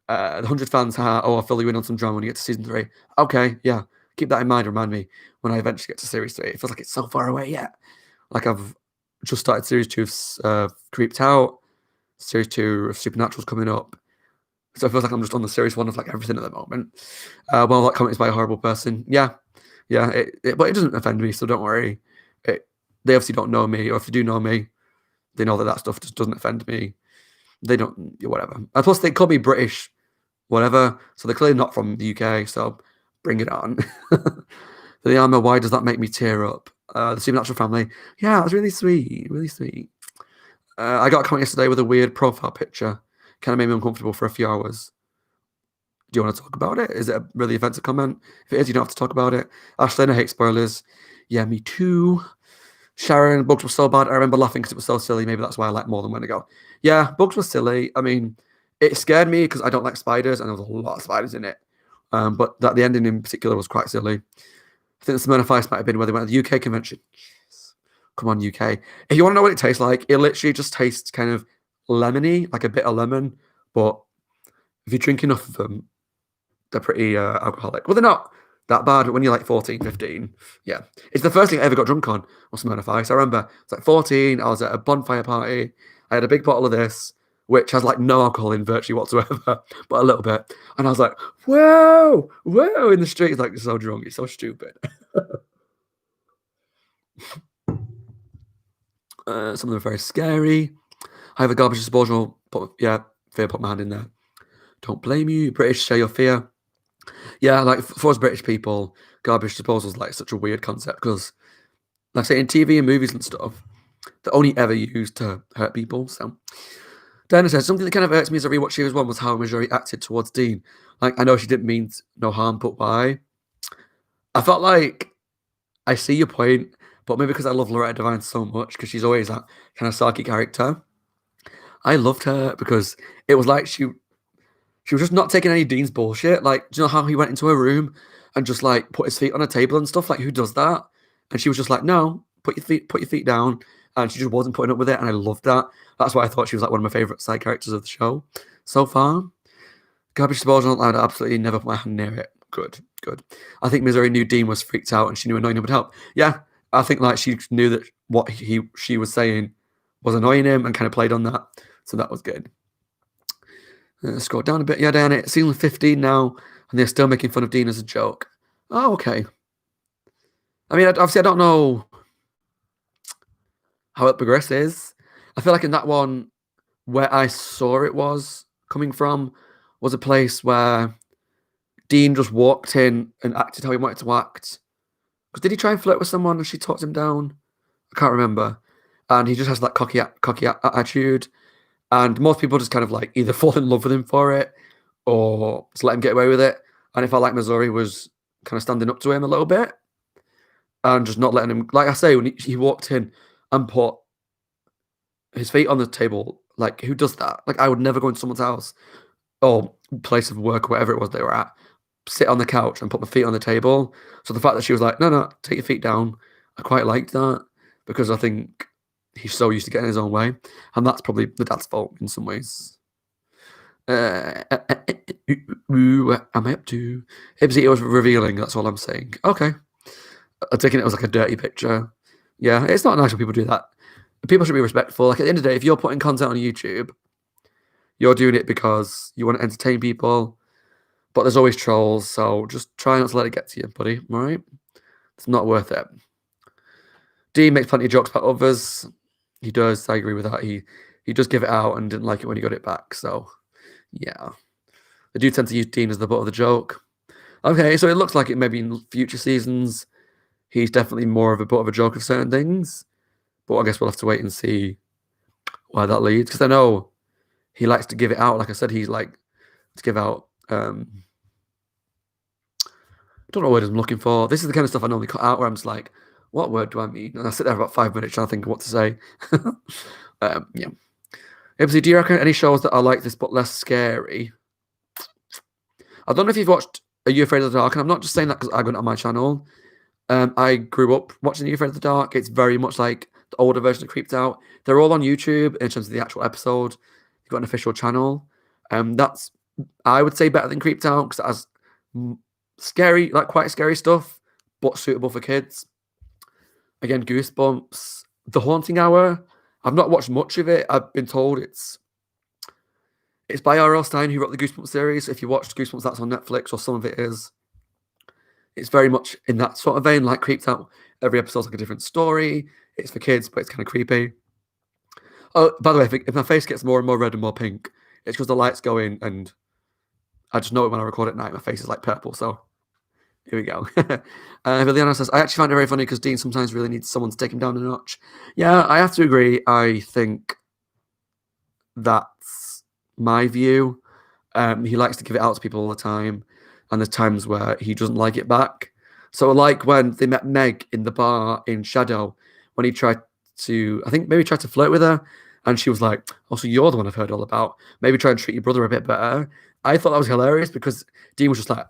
The 100 fans, I'll fill you in on some drama when you get to season 3. Okay, yeah, keep that in mind, remind me when I eventually get to series 3. It feels like it's so far away yet. Like I've just started series 2 of Creeped Out. Series 2 of Supernatural's coming up. So it feels like I'm just on the series 1 of like everything at the moment. Well, that comment is by a horrible person. Yeah. But it doesn't offend me, so don't worry. They obviously don't know me, or if they do know me, they know that stuff just doesn't offend me. They don't, whatever. And plus, they call me British, whatever. So they're clearly not from the UK, so bring it on. The armor, why does that make me tear up? The Supernatural family. Yeah, it was really sweet. Really sweet. I got a comment yesterday with a weird profile picture. Kind of made me uncomfortable for a few hours. Do you want to talk about it? Is it a really offensive comment? If it is, you don't have to talk about it. Ashlyn, I hate spoilers. Yeah, me too. Sharon, Bugs was so bad. I remember laughing because it was so silly. Maybe that's why I like more than when ago. Yeah, Bugs was silly. I mean, it scared me because I don't like spiders, and there was a lot of spiders in it. But the ending in particular was quite silly. I think the Smirnoff Ice might have been where they went to the UK convention. Yes. Come on, UK. If you want to know what it tastes like, it literally just tastes kind of lemony, like a bit of lemon. But if you drink enough of them, they're pretty alcoholic. Well, they're not that bad when you're like 14, 15. Yeah. It's the first thing I ever got drunk on was Smirnoff Ice. I remember it's like 14. I was at a bonfire party. I had a big bottle of this, which has like no alcohol in virtually whatsoever, but a little bit. And I was like, whoa, in the street. It's like so drunk. It's so stupid. Some of them are very scary. I have a garbage disposal. Fear, put my hand in there. Don't blame you. British, share your fear. Yeah, like for us British people, garbage disposal is like such a weird concept because, like I say, in TV and movies and stuff, they're only ever used to hurt people. So, Diana says, something that kind of hurts me as I rewatched Series 1 was how Marjorie acted towards Dean. Like, I know she didn't mean no harm, but why? I felt like, I see your point, but maybe because I love Loretta Devine so much, because she's always that kind of sarky character. I loved her because it was like she was just not taking any Dean's bullshit. Like, do you know how he went into her room and just like put his feet on a table and stuff? Like, who does that? And she was just like, no, put your feet down. And she just wasn't putting up with it. And I loved that. That's why I thought she was like one of my favorite side characters of the show so far. Garbage disposal, I'd absolutely never put my hand near it. Good. I think Missouri knew Dean was freaked out and she knew annoying him would help. Yeah, I think like she knew that what she was saying was annoying him and kind of played on that. So that was good. Scroll down a bit. Yeah, down it. Season 15 now, and they're still making fun of Dean as a joke. Oh, okay. I mean, obviously, I don't know. how it progresses. I feel like in that one, where I saw it was coming from, was a place where Dean just walked in and acted how he wanted to act. Because did he try and flirt with someone and she talked him down? I can't remember. And he just has that cocky attitude. And most people just kind of like either fall in love with him for it or just let him get away with it. And it felt like Missouri was kind of standing up to him a little bit and just not letting him, like I say, when he walked in and put his feet on the table, like who does that? Like I would never go into someone's house or place of work or whatever it was they were at, sit on the couch and put my feet on the table. So the fact that she was like, no, take your feet down, I quite liked that because I think he's so used to getting his own way. And that's probably the dad's fault in some ways. What am I up to? Ibsy, it was revealing, that's all I'm saying. Okay. I'm taking it as like a dirty picture. Yeah, it's not nice when people do that. People should be respectful. Like at the end of the day, if you're putting content on YouTube, you're doing it because you want to entertain people. But there's always trolls, so just try not to let it get to you, buddy. All right? It's not worth it. Dean makes plenty of jokes about others. He does. I agree with that. He does give it out and didn't like it when he got it back. So, yeah. They do tend to use Dean as the butt of the joke. Okay, so it looks like it maybe in future seasons, he's definitely more of a butt of a joke of certain things. But I guess we'll have to wait and see where that leads. Because I know he likes to give it out. Like I said, he's like to give out. I don't know what I'm looking for. This is the kind of stuff I normally cut out where I'm just like, what word do I mean? And I sit there for about 5 minutes trying to think of what to say. Yeah. Ibsy, do you reckon any shows that are like this but less scary? I don't know if you've watched Are You Afraid of the Dark? And I'm not just saying that because I got it on my channel. I grew up watching Are You Afraid of the Dark. It's very much like the older version of Creeped Out. They're all on YouTube in terms of the actual episode. You've got an official channel. That's, I would say, better than Creeped Out because it has scary, like quite scary stuff, but suitable for kids. Again, Goosebumps. The Haunting Hour. I've not watched much of it. I've been told it's by R.L. Stine, who wrote the Goosebumps series. If you watched Goosebumps, that's on Netflix, or some of it is. It's very much in that sort of vein, like Creeped Out. Every episode's like a different story. It's for kids, but it's kind of creepy. Oh, by the way, if my face gets more and more red and more pink, it's because the lights go in, and I just know it when I record at night. My face is like purple, so here we go. Liliana says, I actually find it very funny because Dean sometimes really needs someone to take him down a notch. Yeah, I have to agree. I think that's my view. He likes to give it out to people all the time, and there's times where he doesn't like it back. So like when they met Meg in the bar in Shadow, when he tried to, I think maybe tried to flirt with her, and she was like, oh, so you're the one I've heard all about. Maybe try and treat your brother a bit better. I thought that was hilarious because Dean was just like,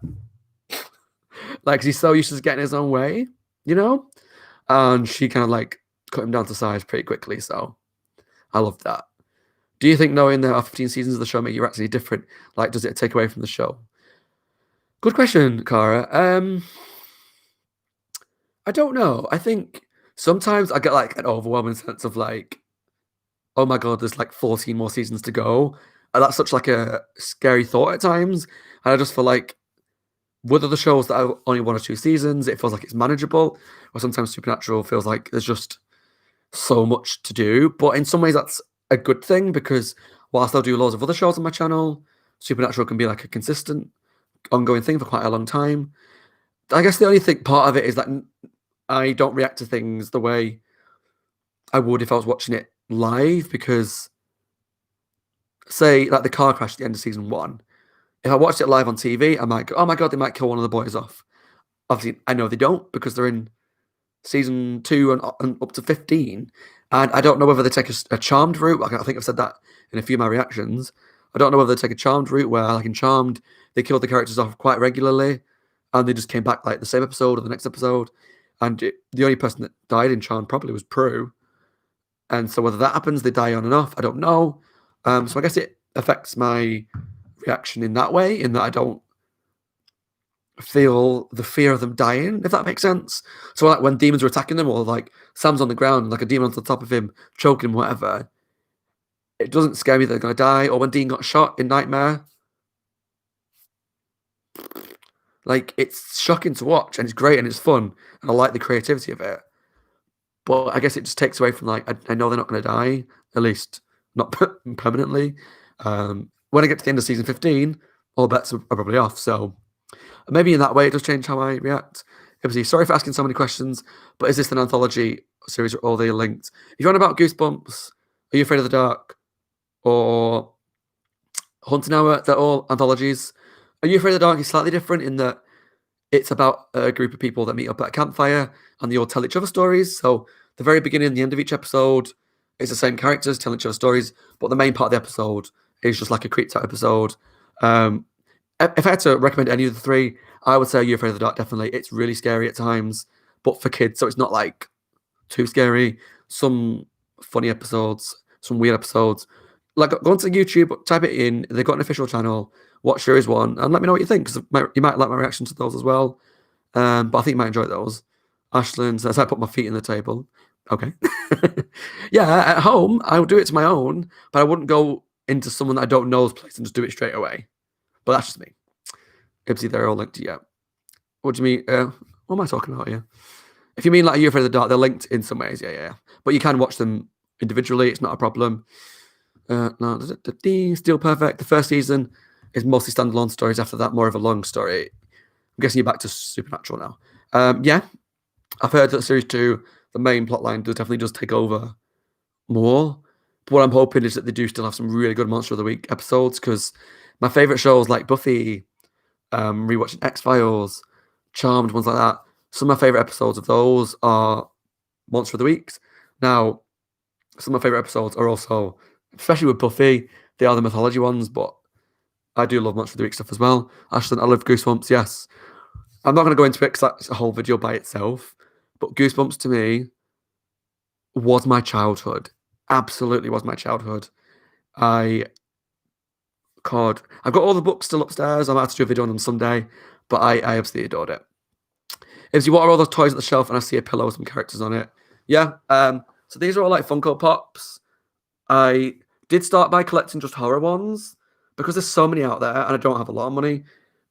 like, 'cause he's so used to getting his own way, you know? And she kind of like cut him down to size pretty quickly. So I love that. Do you think knowing there are 15 seasons of the show make you actually different? Like, does it take away from the show? Good question, Cara. I don't know. I think sometimes I get like an overwhelming sense of like, oh my God, there's like 14 more seasons to go. And that's such like a scary thought at times. And I just feel like with other shows that are only 1 or 2 seasons, it feels like it's manageable. Or sometimes Supernatural feels like there's just so much to do. But in some ways, that's a good thing because whilst I'll do loads of other shows on my channel, Supernatural can be like a consistent, ongoing thing for quite a long time. I guess the only thing part of it is that I don't react to things the way I would if I was watching it live because, say, like the car crash at the end of season 1, if I watched it live on TV, I might go, oh my God, they might kill one of the boys off. Obviously, I know they don't because they're in season 2 and up to 15. And I don't know whether they take a charmed route. I think I've said that in a few of my reactions. I don't know whether they take a charmed route where, like in Charmed, they killed the characters off quite regularly and they just came back like the same episode or the next episode. And the only person that died in Charmed probably was Prue. And so whether that happens, they die on and off, I don't know. So I guess it affects my reaction in that way, in that I don't feel the fear of them dying, if that makes sense. So like when demons are attacking them, or like Sam's on the ground and like a demon on the top of him choking him, whatever, it doesn't scare me that they're gonna die. Or when Dean got shot in Nightmare, like it's shocking to watch and it's great and it's fun and I like the creativity of it. But I guess it just takes away from like I know they're not going to die, at least not permanently. When I get to the end of season 15, all bets are probably off. So maybe in that way it does change how I react. Obviously, sorry for asking so many questions, but is this an anthology series or are they linked? If you're on about Goosebumps, Are You Afraid of the Dark, or Haunting Hour, they're all anthologies. Are You Afraid of the Dark is slightly different in that it's about a group of people that meet up at a campfire and they all tell each other stories. So the very beginning and the end of each episode is the same characters telling each other stories, but the main part of the episode is just like a creeped out episode. If I had to recommend any of the three, I would say Are You Afraid of the Dark, definitely. It's really scary at times, but for kids, so it's not like too scary. Some funny episodes, some weird episodes. Like go onto YouTube, type it in. They've got an official channel. Watch series 1 and let me know what you think because you might like my reaction to those as well. But I think you might enjoy those. Ashland says I put my feet in the table. Okay. Yeah, at home I would do it to my own, but I wouldn't go into someone that I don't know's place and just do it straight away. But that's just me. Ibsy, they're all linked to you. What do you mean? What am I talking about here? If you mean like Are You Afraid of the Dark, they're linked in some ways, yeah. But you can watch them individually, it's not a problem. No, Still Perfect. The first season is mostly standalone stories. After that, more of a long story. I'm guessing you're back to Supernatural now. Yeah, I've heard that series 2, the main plotline does take over more. But what I'm hoping is that they do still have some really good Monster of the Week episodes because my favorite shows like Buffy, rewatching X-Files, Charmed, ones like that. Some of my favorite episodes of those are Monster of the Weeks. Now, some of my favorite episodes are also, especially with Buffy, they are the mythology ones, but I do love Monster of the Week stuff as well. Ashton, I love Goosebumps, yes. I'm not going to go into it because that's a whole video by itself, but Goosebumps to me was my childhood. Absolutely was my childhood. I've got all the books still upstairs. I might have to do a video on them someday, but I absolutely adored it. If you what are all those toys at the shelf and I see a pillow with some characters on it? Yeah. So these are all like Funko Pops. I did start by collecting just horror ones because there's so many out there and I don't have a lot of money.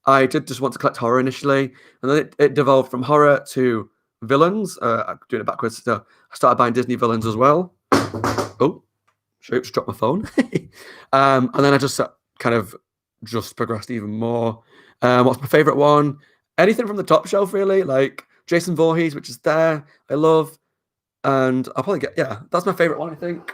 I did just want to collect horror initially, and then it devolved from horror to villains. I'm doing it backwards. So I started buying Disney villains as well. Oh, oops, dropped my phone. And then I just kind of just progressed even more. What's my favorite one? Anything from the top shelf, really, like Jason Voorhees, which is there. I love, and I'll probably get that's my favorite one. I think.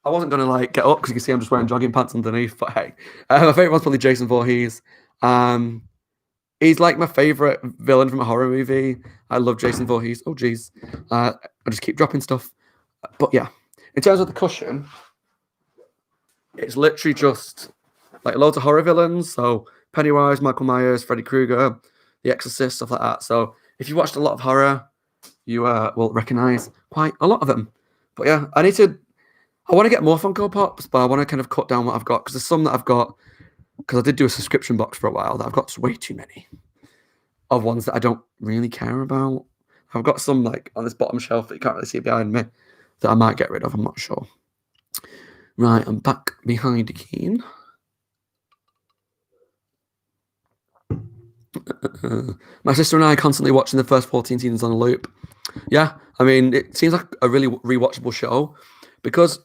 I wasn't gonna like get up because you can see I'm just wearing jogging pants underneath. But hey, my favorite one's probably Jason Voorhees. He's like my favorite villain from a horror movie. I love Jason Voorhees. Oh geez, I just keep dropping stuff. But yeah, in terms of the cushion, it's literally just like loads of horror villains. So Pennywise, Michael Myers, Freddy Krueger, The Exorcist, stuff like that. So if you watched a lot of horror, you will recognize quite a lot of them. But yeah, I want to get more Funko Pops, but I want to kind of cut down what I've got because there's some that I've got because I did do a subscription box for a while that I've got way too many of ones that I don't really care about. I've got some like on this bottom shelf that you can't really see behind me that I might get rid of. I'm not sure. Right, I'm back behind the Keen. My sister and I are constantly watching the first 14 seasons on a loop. Yeah, I mean, it seems like a really rewatchable show because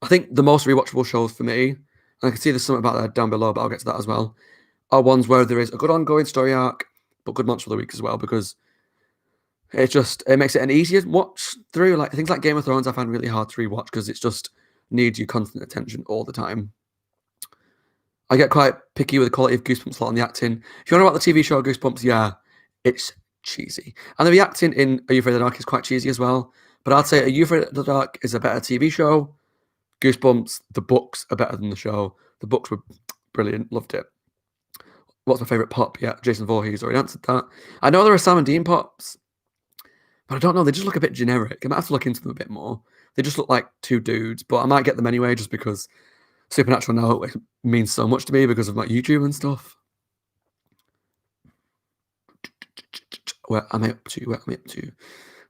I think the most rewatchable shows for me, and I can see there's something about that down below, but I'll get to that as well, are ones where there is a good ongoing story arc, but good Monster of the Week as well, because it makes it an easier watch through. Like things like Game of Thrones, I find really hard to rewatch because it's just needs your constant attention all the time. I get quite picky with the quality of Goosebumps, a lot on the acting. If you want to know about the TV show Goosebumps, yeah, it's cheesy. And the acting in Are You Afraid of the Dark is quite cheesy as well. But I'd say Are You Afraid of the Dark is a better TV show. Goosebumps, the books are better than the show. The books were brilliant. Loved it. What's my favourite pop? Yeah, Jason Voorhees already answered that. I know there are Sam and Dean pops, but I don't know. They just look a bit generic. I might have to look into them a bit more. They just look like two dudes, but I might get them anyway just because Supernatural now means so much to me because of like YouTube and stuff. Where am I up to?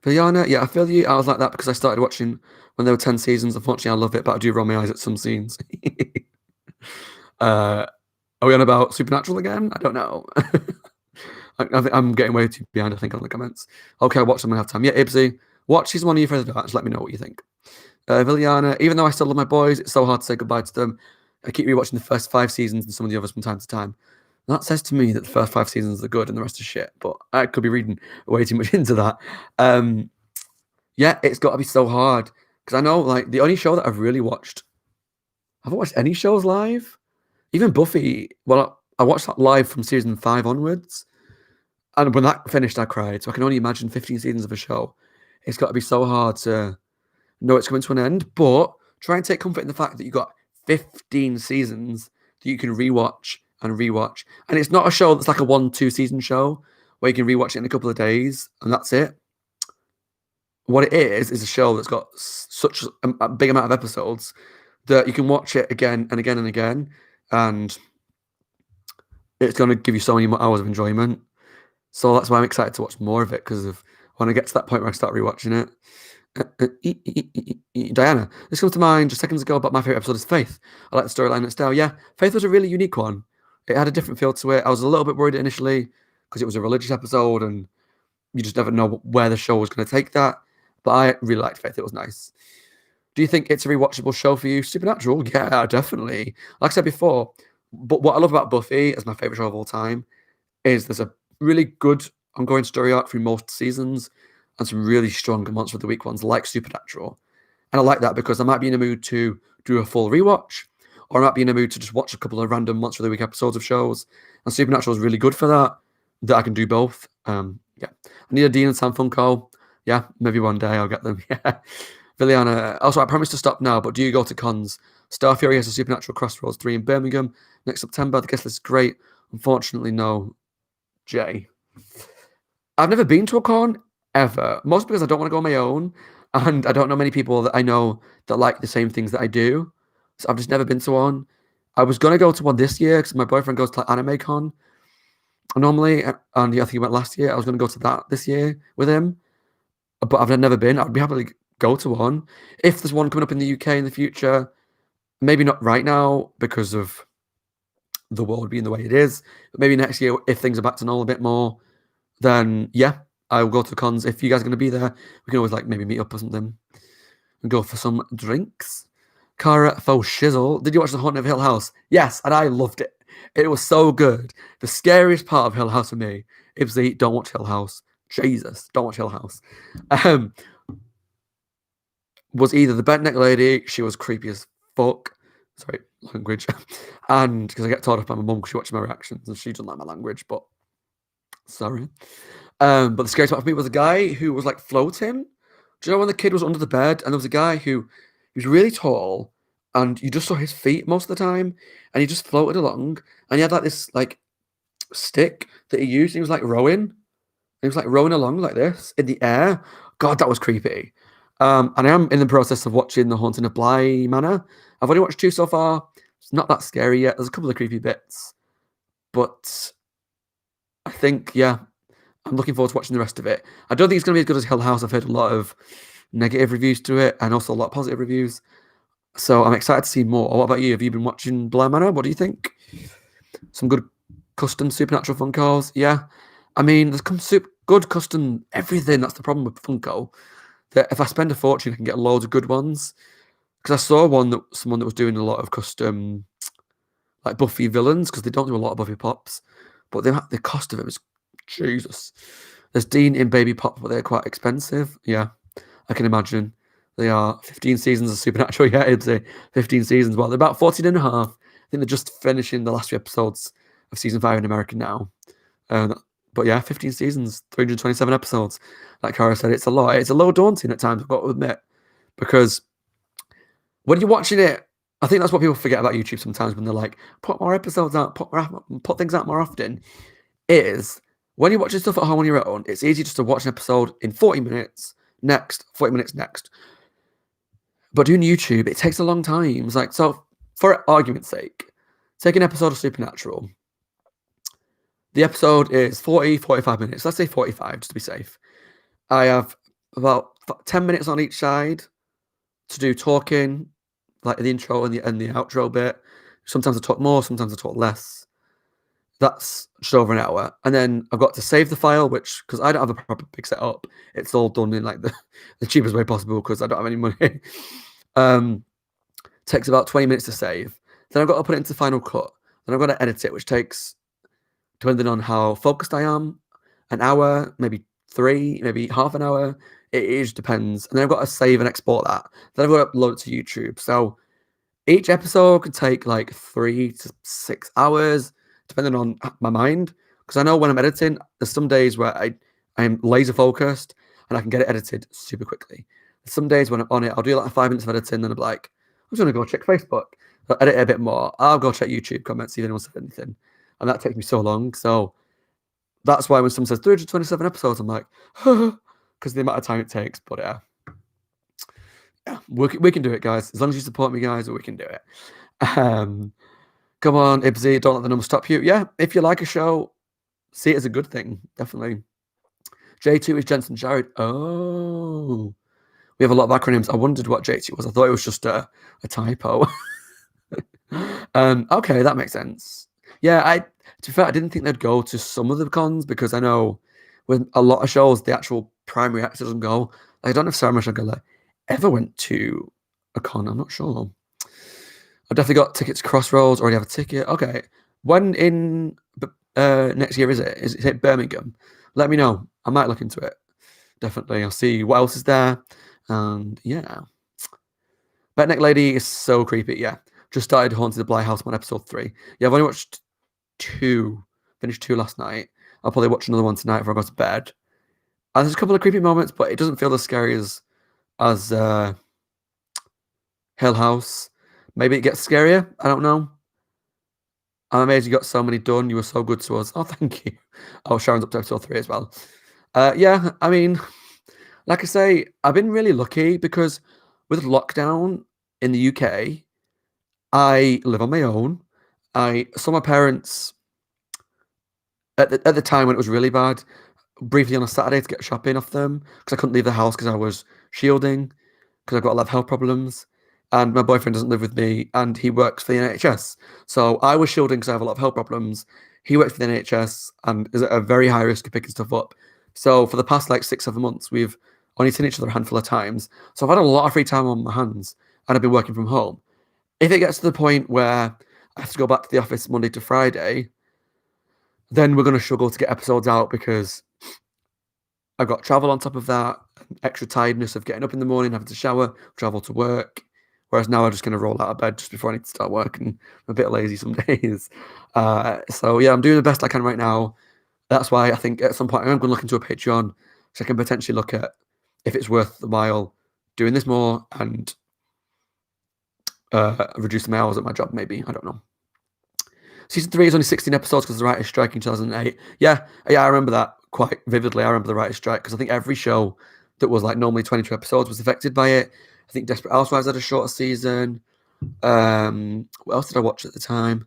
Viliana, yeah, I feel you. I was like that because I started watching when there were 10 seasons. Unfortunately, I love it, but I do roll my eyes at some scenes. Are we on about Supernatural again? I don't know. I'm getting way too behind, I think, on the comments. Okay, I'll watch them when I have time. Yeah, Ibsy, watch season 1 of You Further Dark. Just let me know what you think. Viliana, even though I still love my boys, it's so hard to say goodbye to them. I keep rewatching the first 5 seasons and some of the others from time to time. That says to me that the first 5 seasons are good and the rest is shit, but I could be reading way too much into that. Yeah, it's got to be so hard because I know, like, the only show that I've really watched, I haven't watched any shows live. Even Buffy, well, I watched that live from season 5 onwards, and when that finished, I cried. So I can only imagine 15 seasons of a show. It's got to be so hard to know it's coming to an end, but try and take comfort in the fact that you've got 15 seasons that you can rewatch and rewatch. And it's not a show that's like a 1-2 season show where you can rewatch it in a couple of days and that's it. What it is a show that's got such a big amount of episodes that you can watch it again and again and again, and it's going to give you so many more hours of enjoyment. So that's why I'm excited to watch more of it, because of when I get to that point where I start rewatching it. Diana, this comes to mind just seconds ago, but my favorite episode is Faith. I like the storyline and style. Yeah, Faith was a really unique one. It had a different feel to it. I was a little bit worried initially because it was a religious episode and you just never know where the show was going to take that. But I really liked Faith. It was nice. Do you think it's a rewatchable show for you? Supernatural? Yeah, definitely. Like I said before, but what I love about Buffy as my favorite show of all time is there's a really good ongoing story arc through most seasons and some really strong Monster of the Week ones like Supernatural. And I like that because I might be in a mood to do a full rewatch, or I might be in a mood to just watch a couple of random Monster of the Week episodes of shows. And Supernatural is really good for that I can do both. Yeah. I need a Dean and Sam Funko. Yeah, maybe one day I'll get them. Yeah. Viliana, also, I promise to stop now, but do you go to cons? Star Fury has a Supernatural Crossroads 3 in Birmingham next September. The guest list is great. Unfortunately, no. Jay. I've never been to a con, ever. Mostly because I don't want to go on my own, and I don't know many people that I know that like the same things that I do. So I've just never been to one. I was going to go to one this year because my boyfriend goes to like Anime Con normally, and yeah, I think he went last year. I was going to go to that this year with him, but I've never been. I'd be happy to go to one. If there's one coming up in the UK in the future, maybe not right now because of the world being the way it is, but maybe next year if things are back to normal a bit more, then yeah, I will go to cons. If you guys are going to be there, we can always like maybe meet up or something and go for some drinks. Cara Faux Shizzle, did you watch The Haunting of Hill House? Yes, and I loved it. It was so good. The scariest part of Hill House for me is the don't watch Hill House. Jesus, don't watch Hill House. Was either the bent neck lady, she was creepy as fuck. Sorry, language. And because I get told off by my mum because she watches my reactions and she doesn't like my language, but sorry. But the scariest part for me was a guy who was like floating. Do you know when the kid was under the bed and there was a guy who he was really tall and you just saw his feet most of the time and he just floated along and he had like this like stick that he used and he was like rowing. He was like rowing along like this in the air. God, that was creepy. And I am in the process of watching The Haunting of Bly Manor. I've only watched 2 so far. It's not that scary yet. There's a couple of creepy bits. But I think, yeah, I'm looking forward to watching the rest of it. I don't think it's going to be as good as Hill House. I've heard a lot of negative reviews to it and also a lot of positive reviews. So I'm excited to see more. What about you? Have you been watching Bly Manor? What do you think? Some good custom Supernatural Funkos? Yeah. I mean, there's good custom everything. That's the problem with Funko. That if I spend a fortune, I can get loads of good ones. Because I saw someone that was doing a lot of custom, like Buffy villains, because they don't do a lot of Buffy pops, but the cost of it was Jesus. There's Dean in Baby Pop, but they're quite expensive. Yeah, I can imagine. They are 15 seasons of Supernatural. Yeah, I'd say 15 seasons. Well, they're about 14 and a half. I think they're just finishing the last few episodes of season 5 in America now. But yeah, 15 seasons, 327 episodes. Like Cara said, it's a lot. It's a little daunting at times, I've got to admit. Because when you're watching it, I think that's what people forget about YouTube sometimes when they're like, put more episodes out, put things out more often, is when you're watching stuff at home on your own, it's easy just to watch an episode in 40 minutes, next, 40 minutes, next. But doing YouTube, it takes a long time. It's like, so for argument's sake, take an episode of Supernatural. The episode is 40, 45 minutes. Let's say 45, just to be safe. I have about 10 minutes on each side to do talking, like the intro and the outro bit. Sometimes I talk more, sometimes I talk less. That's just over an hour. And then I've got to save the file, which, because I don't have a proper big setup, it's all done in like the cheapest way possible because I don't have any money. Takes about 20 minutes to save. Then I've got to put it into Final Cut. Then I've got to edit it, which takes, depending on how focused I am, an hour, maybe 3, maybe half an hour. It just depends. And then I've got to save and export that. Then I've got to upload it to YouTube. So each episode could take like 3 to 6 hours, depending on my mind. Because I know when I'm editing, there's some days where I'm laser focused and I can get it edited super quickly. Some days when I'm on it, I'll do like 5 minutes of editing, and I'm like, I'm just gonna go check Facebook. I'll edit it a bit more. I'll go check YouTube comments, see if anyone said anything. And that takes me so long. So that's why when someone says 327 episodes, I'm like, because the amount of time it takes. But yeah, we can do it, guys. As long as you support me, guys, we can do it. Come on, Ibsy, don't let the numbers stop you. Yeah, if you like a show, see it as a good thing, definitely. J2 is Jensen Jared. Oh, we have a lot of acronyms. I wondered what J2 was. I thought it was just a typo. Okay, that makes sense. Yeah, to be fair, I didn't think they'd go to some of the cons because I know with a lot of shows, the actual primary actor doesn't go. I don't know if Sarah Michelle Gellar ever went to a con. I'm not sure. I've definitely got tickets to Crossroads. Already have a ticket. Okay. When in next year is it? Is it Birmingham? Let me know. I might look into it. Definitely. I'll see what else is there. And yeah. Betneck Lady is so creepy. Yeah. Just started Haunted the Bly House on episode 3. Yeah, I've only watched 2. Finished 2 last night. I'll probably watch another one tonight before I go to bed. And there's a couple of creepy moments, but it doesn't feel as scary as Hill House. Maybe it gets scarier. I don't know. I'm amazed you got so many done. You were so good to us. Oh, thank you. Oh, Sharon's up to episode 3 as well. Yeah, I mean, like I say, I've been really lucky because with lockdown in the UK, I live on my own. I saw my parents at the time when it was really bad, briefly on a Saturday to get shopping off them because I couldn't leave the house because I was shielding because I've got a lot of health problems. And my boyfriend doesn't live with me and he works for the NHS. So I was shielding because I have a lot of health problems. He works for the NHS and is at a very high risk of picking stuff up. So for the past like 6-7 months, we've only seen each other a handful of times. So I've had a lot of free time on my hands and I've been working from home. If it gets to the point where I have to go back to the office Monday to Friday, then we're going to struggle to get episodes out because I've got travel on top of that, extra tiredness of getting up in the morning, having to shower, travel to work. Whereas now I'm just going to roll out of bed just before I need to start work, and I'm a bit lazy some days. So yeah, I'm doing the best I can right now. That's why I think at some point I'm going to look into a Patreon so I can potentially look at if it's worth the while doing this more and reducing my hours at my job, maybe. I don't know. Season 3 is only 16 episodes because the writer's strike in 2008. Yeah, I remember that quite vividly. I remember the writer's strike because I think every show that was like normally 22 episodes was affected by it. I think Desperate Housewives had a shorter season. What else did I watch at the time?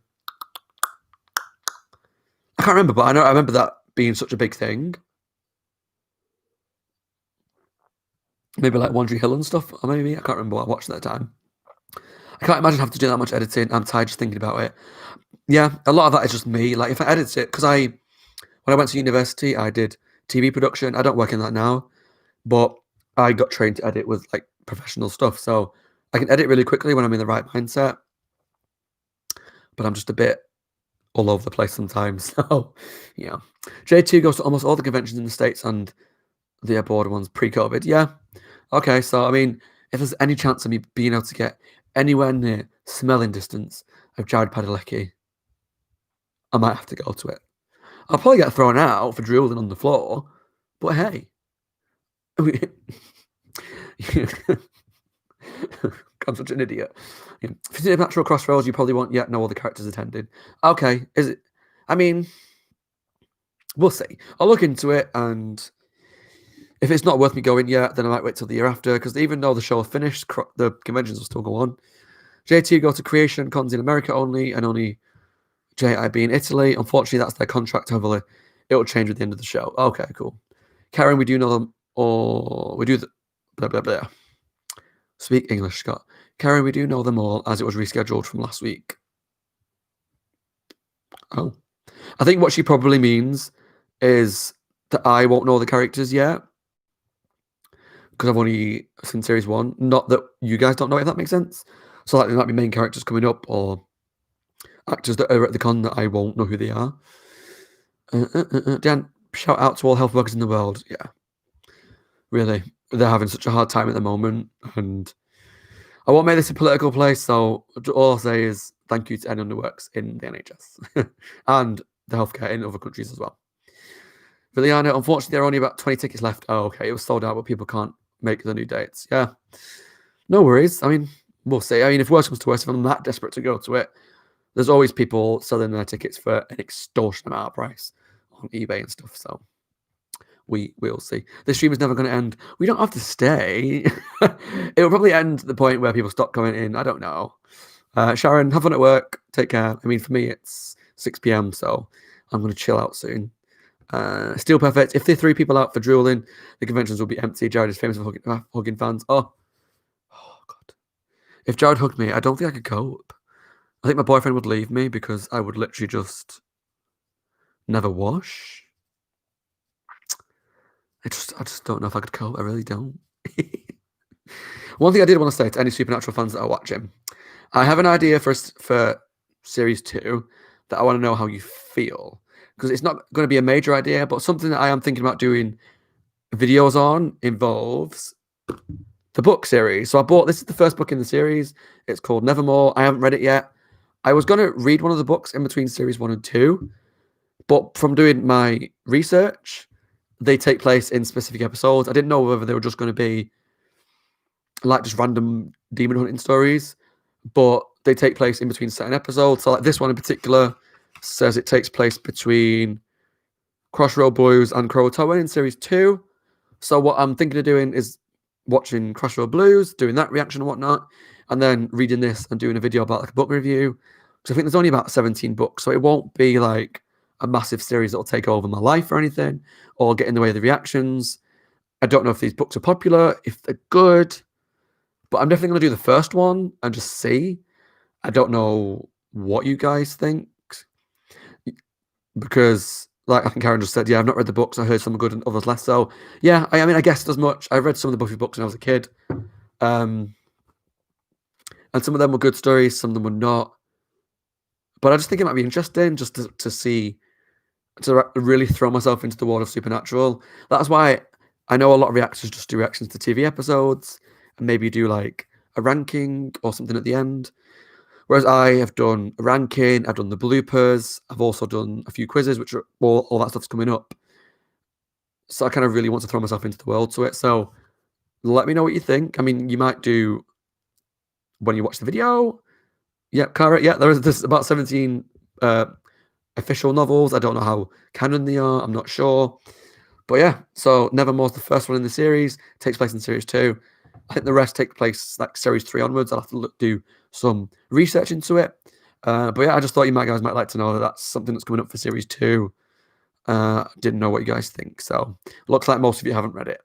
I can't remember, but I remember that being such a big thing. Maybe like One Tree Hill and stuff, or maybe I can't remember what I watched at the time. I can't imagine having to do that much editing. I'm tired just thinking about it. Yeah, a lot of that is just me. Like if I edit it, because when I went to university, I did TV production. I don't work in that now, but I got trained to edit with like professional stuff, so I can edit really quickly when I'm in the right mindset. But I'm just a bit all over the place sometimes. So yeah, J2 goes to almost all the conventions in the States and the abroad ones pre-COVID. Yeah, okay. So I mean, if there's any chance of me being able to get anywhere near smelling distance of Jared Padalecki, I might have to go to it. I'll probably get thrown out for drooling on the floor, but hey. I'm such an idiot. Yeah. If it's Natural Crossroads, you probably won't yet know all the characters attended. Okay, is it? I mean, we'll see. I'll look into it, and if it's not worth me going yet, then I might wait till the year after, because even though the show is finished, the conventions will still go on. JT go to Creation Cons in America only, and only JIB in Italy. Unfortunately, that's their contract. However, it'll change at the end of the show. Okay, cool. Karen, we do know them, or we do the blah blah blah. Speak English, Scott. Karen, we do know them all as it was rescheduled from last week. Oh. I think what she probably means is that I won't know the characters yet because I've only seen series 1. Not that you guys don't know it, if that makes sense. So like there might be main characters coming up or actors that are at the con that I won't know who they are. Dan, shout out to all health workers in the world. Yeah, really, they're having such a hard time at the moment, and I won't make this a political place. So all I'll say is thank you to anyone who works in the NHS and the healthcare in other countries as well. Viliana, unfortunately, there are only about 20 tickets left. Oh, okay, it was sold out, but people can't make the new dates. Yeah, no worries. I mean, we'll see. I mean, if worse comes to worse, if I'm that desperate to go to it, there's always people selling their tickets for an extortionate amount of price on eBay and stuff. So we'll see. This stream is never going to end. We don't have to stay. It will probably end at the point where people stop coming in. I don't know. Sharon, have fun at work. Take care. I mean, for me, it's 6 p.m., so I'm going to chill out soon. Still perfect. If there are 3 people out for drooling, the conventions will be empty. Jared is famous for hugging fans. Oh, God. If Jared hugged me, I don't think I could cope. I think my boyfriend would leave me because I would literally just never wash. I just don't know if I could cope. I really don't. One thing I did want to say to any Supernatural fans that are watching, I have an idea for series 2 that I want to know how you feel, because it's not going to be a major idea, but something that I am thinking about doing videos on involves the book series. So this is the first book in the series. It's called Nevermore. I haven't read it yet. I was going to read one of the books in between series 1 and 2, but from doing my research, they take place in specific episodes. I didn't know whether they were just going to be like just random demon hunting stories, but they take place in between certain episodes. So like this one in particular says it takes place between Crossroad Blues and Croatoan in series 2. So what I'm thinking of doing is watching Crossroad Blues, doing that reaction and whatnot, and then reading this and doing a video about like a book review. Because I think there's only about 17 books, so it won't be like a massive series that will take over my life or anything, or get in the way of the reactions. I don't know if these books are popular, if they're good, but I'm definitely going to do the first one and just see. I don't know what you guys think, because like I think Karen just said, yeah, I've not read the books. I heard some are good and others less so. Yeah, I mean, I guess it does much. I read some of the Buffy books when I was a kid. And some of them were good stories, some of them were not. But I just think it might be interesting just to see, to really throw myself into the world of Supernatural. That's why I know a lot of reactors just do reactions to TV episodes and maybe do like a ranking or something at the end. Whereas I have done a ranking, I've done the bloopers, I've also done a few quizzes, which are all that stuff's coming up. So I kind of really want to throw myself into the world to it. So let me know what you think. I mean, you might do when you watch the video. Yeah, Cara, yeah, there's about 17 official novels. I don't know how canon they are. I'm not sure. But yeah, so Nevermore's the first one in the series. Takes place in series 2. I think the rest take place like series 3 onwards. I'll have to do some research into it. But yeah, I just thought you guys might like to know that that's something that's coming up for series 2. Didn't know what you guys think. So looks like most of you haven't read it.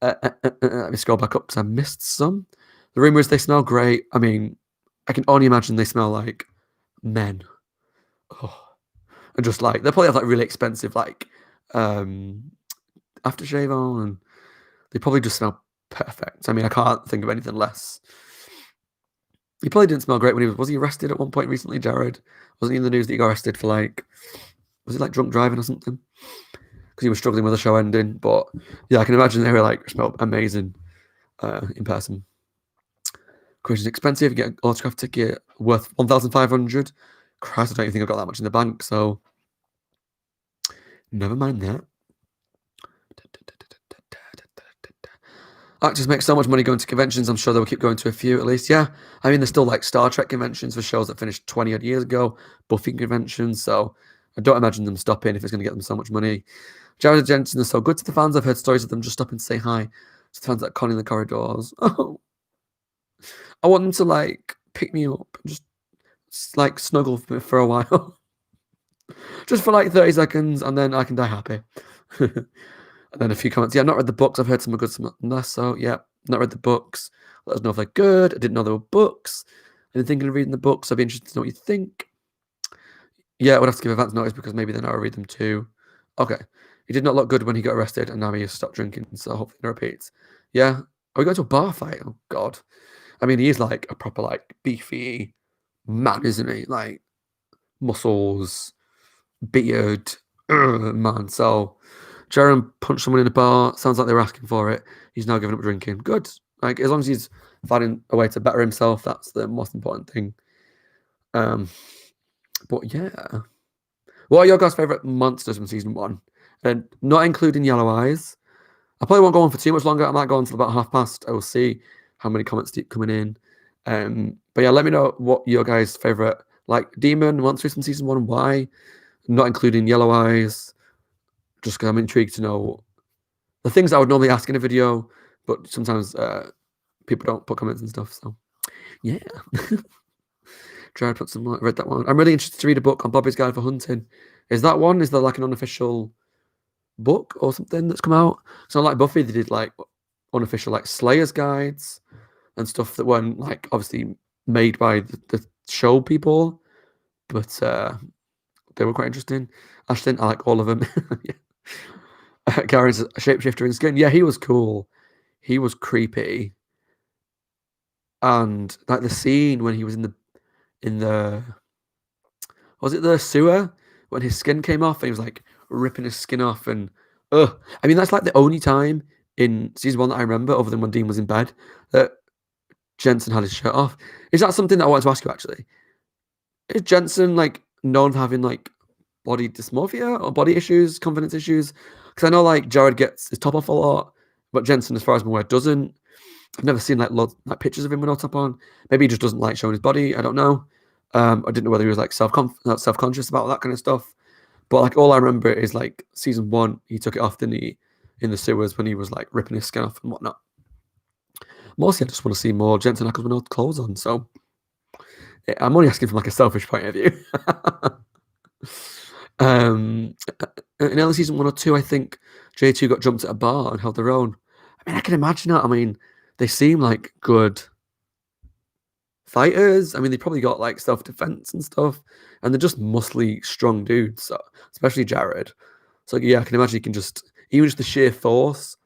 Let me scroll back up because I missed some. The rumors, they smell great. I mean, I can only imagine they smell like men. Oh. And just like, they probably have like really expensive like aftershave on, and they probably just smell perfect. I mean, I can't think of anything less. He probably didn't smell great when was he arrested at one point recently, Jared? Wasn't he in the news that he got arrested for like, was he like drunk driving or something? Because he was struggling with the show ending. But yeah, I can imagine they were like smelled amazing in person. Question's expensive. You get an autograph ticket worth 1,500. Christ, I don't even think I've got that much in the bank, so never mind that. Actors make so much money going to conventions. I'm sure they'll keep going to a few at least. Yeah, I mean, there's still like Star Trek conventions for shows that finished 20 odd years ago, Buffy conventions. So I don't imagine them stopping if it's going to get them so much money. Jared Jensen is so good to the fans. I've heard stories of them just stopping to say hi to the fans that con in the corridors. Oh, I want them to like pick me up and just like snuggle for a while. Just for like 30 seconds, and then I can die happy. And then a few comments. Yeah, I've not read the books. I've heard some are good, some less. So yeah, not read the books. Let us know if they're good. I didn't know there were books. I've been thinking of reading the books. I'd be interested to know what you think. Yeah, I would have to give advance notice because maybe then I'll read them too. Okay. He did not look good when he got arrested, and now he has stopped drinking, so hopefully it repeats. Yeah. Are we going to a bar fight? Oh, God. I mean, he is like a proper, like, beefy man, isn't he? Like, muscles, beard, man. So, Jaron punched someone in a bar. Sounds like they were asking for it. He's now giving up drinking. Good. Like, as long as he's finding a way to better himself, that's the most important thing. But yeah. What are your guys' favourite monsters from season 1? And not including Yellow Eyes. I probably won't go on for too much longer. I might go on until about 5:30. I will see how many comments keep coming in. But yeah, let me know what your guys' favourite like demon monsters from season 1 and why. Not including Yellow Eyes. Just because I'm intrigued to know the things I would normally ask in a video, but sometimes people don't put comments and stuff. So yeah. Jared put some. Read that one. I'm really interested to read a book on Bobby's Guide for Hunting. Is that one? Is there like an unofficial book or something that's come out? So like Buffy, they did like unofficial like Slayer's guides and stuff that weren't like obviously made by the show people, but they were quite interesting. Ashlyn, I like all of them. Gary's a shapeshifter in Skin. Yeah, he was cool. He was creepy. And like the scene when he was in the was it the sewer when his skin came off and he was like ripping his skin off and I mean that's like the only time in season 1 that I remember other than when Dean was in bed that Jensen had his shirt off. Is that something that I wanted to ask you actually? Is Jensen like known for having like body dysmorphia or body issues, confidence issues? Because I know like Jared gets his top off a lot, but Jensen, as far as I'm aware, doesn't. I've never seen like lots like pictures of him with no top on. Maybe he just doesn't like showing his body. I don't know. I didn't know whether he was like self-conscious about that kind of stuff. But like all I remember is like season 1, he took it off in the sewers when he was like ripping his skin off and whatnot. Mostly, I just want to see more Jensen Ackles with no clothes on. So I'm only asking from like a selfish point of view. In early season 1 or 2, I think J2 got jumped at a bar and held their own. I mean, I can imagine that. I mean, they seem like good fighters. I mean, they probably got like self-defense and stuff, and they're just muscly, strong dudes. So, especially Jared. So yeah, I can imagine he can just even just the sheer force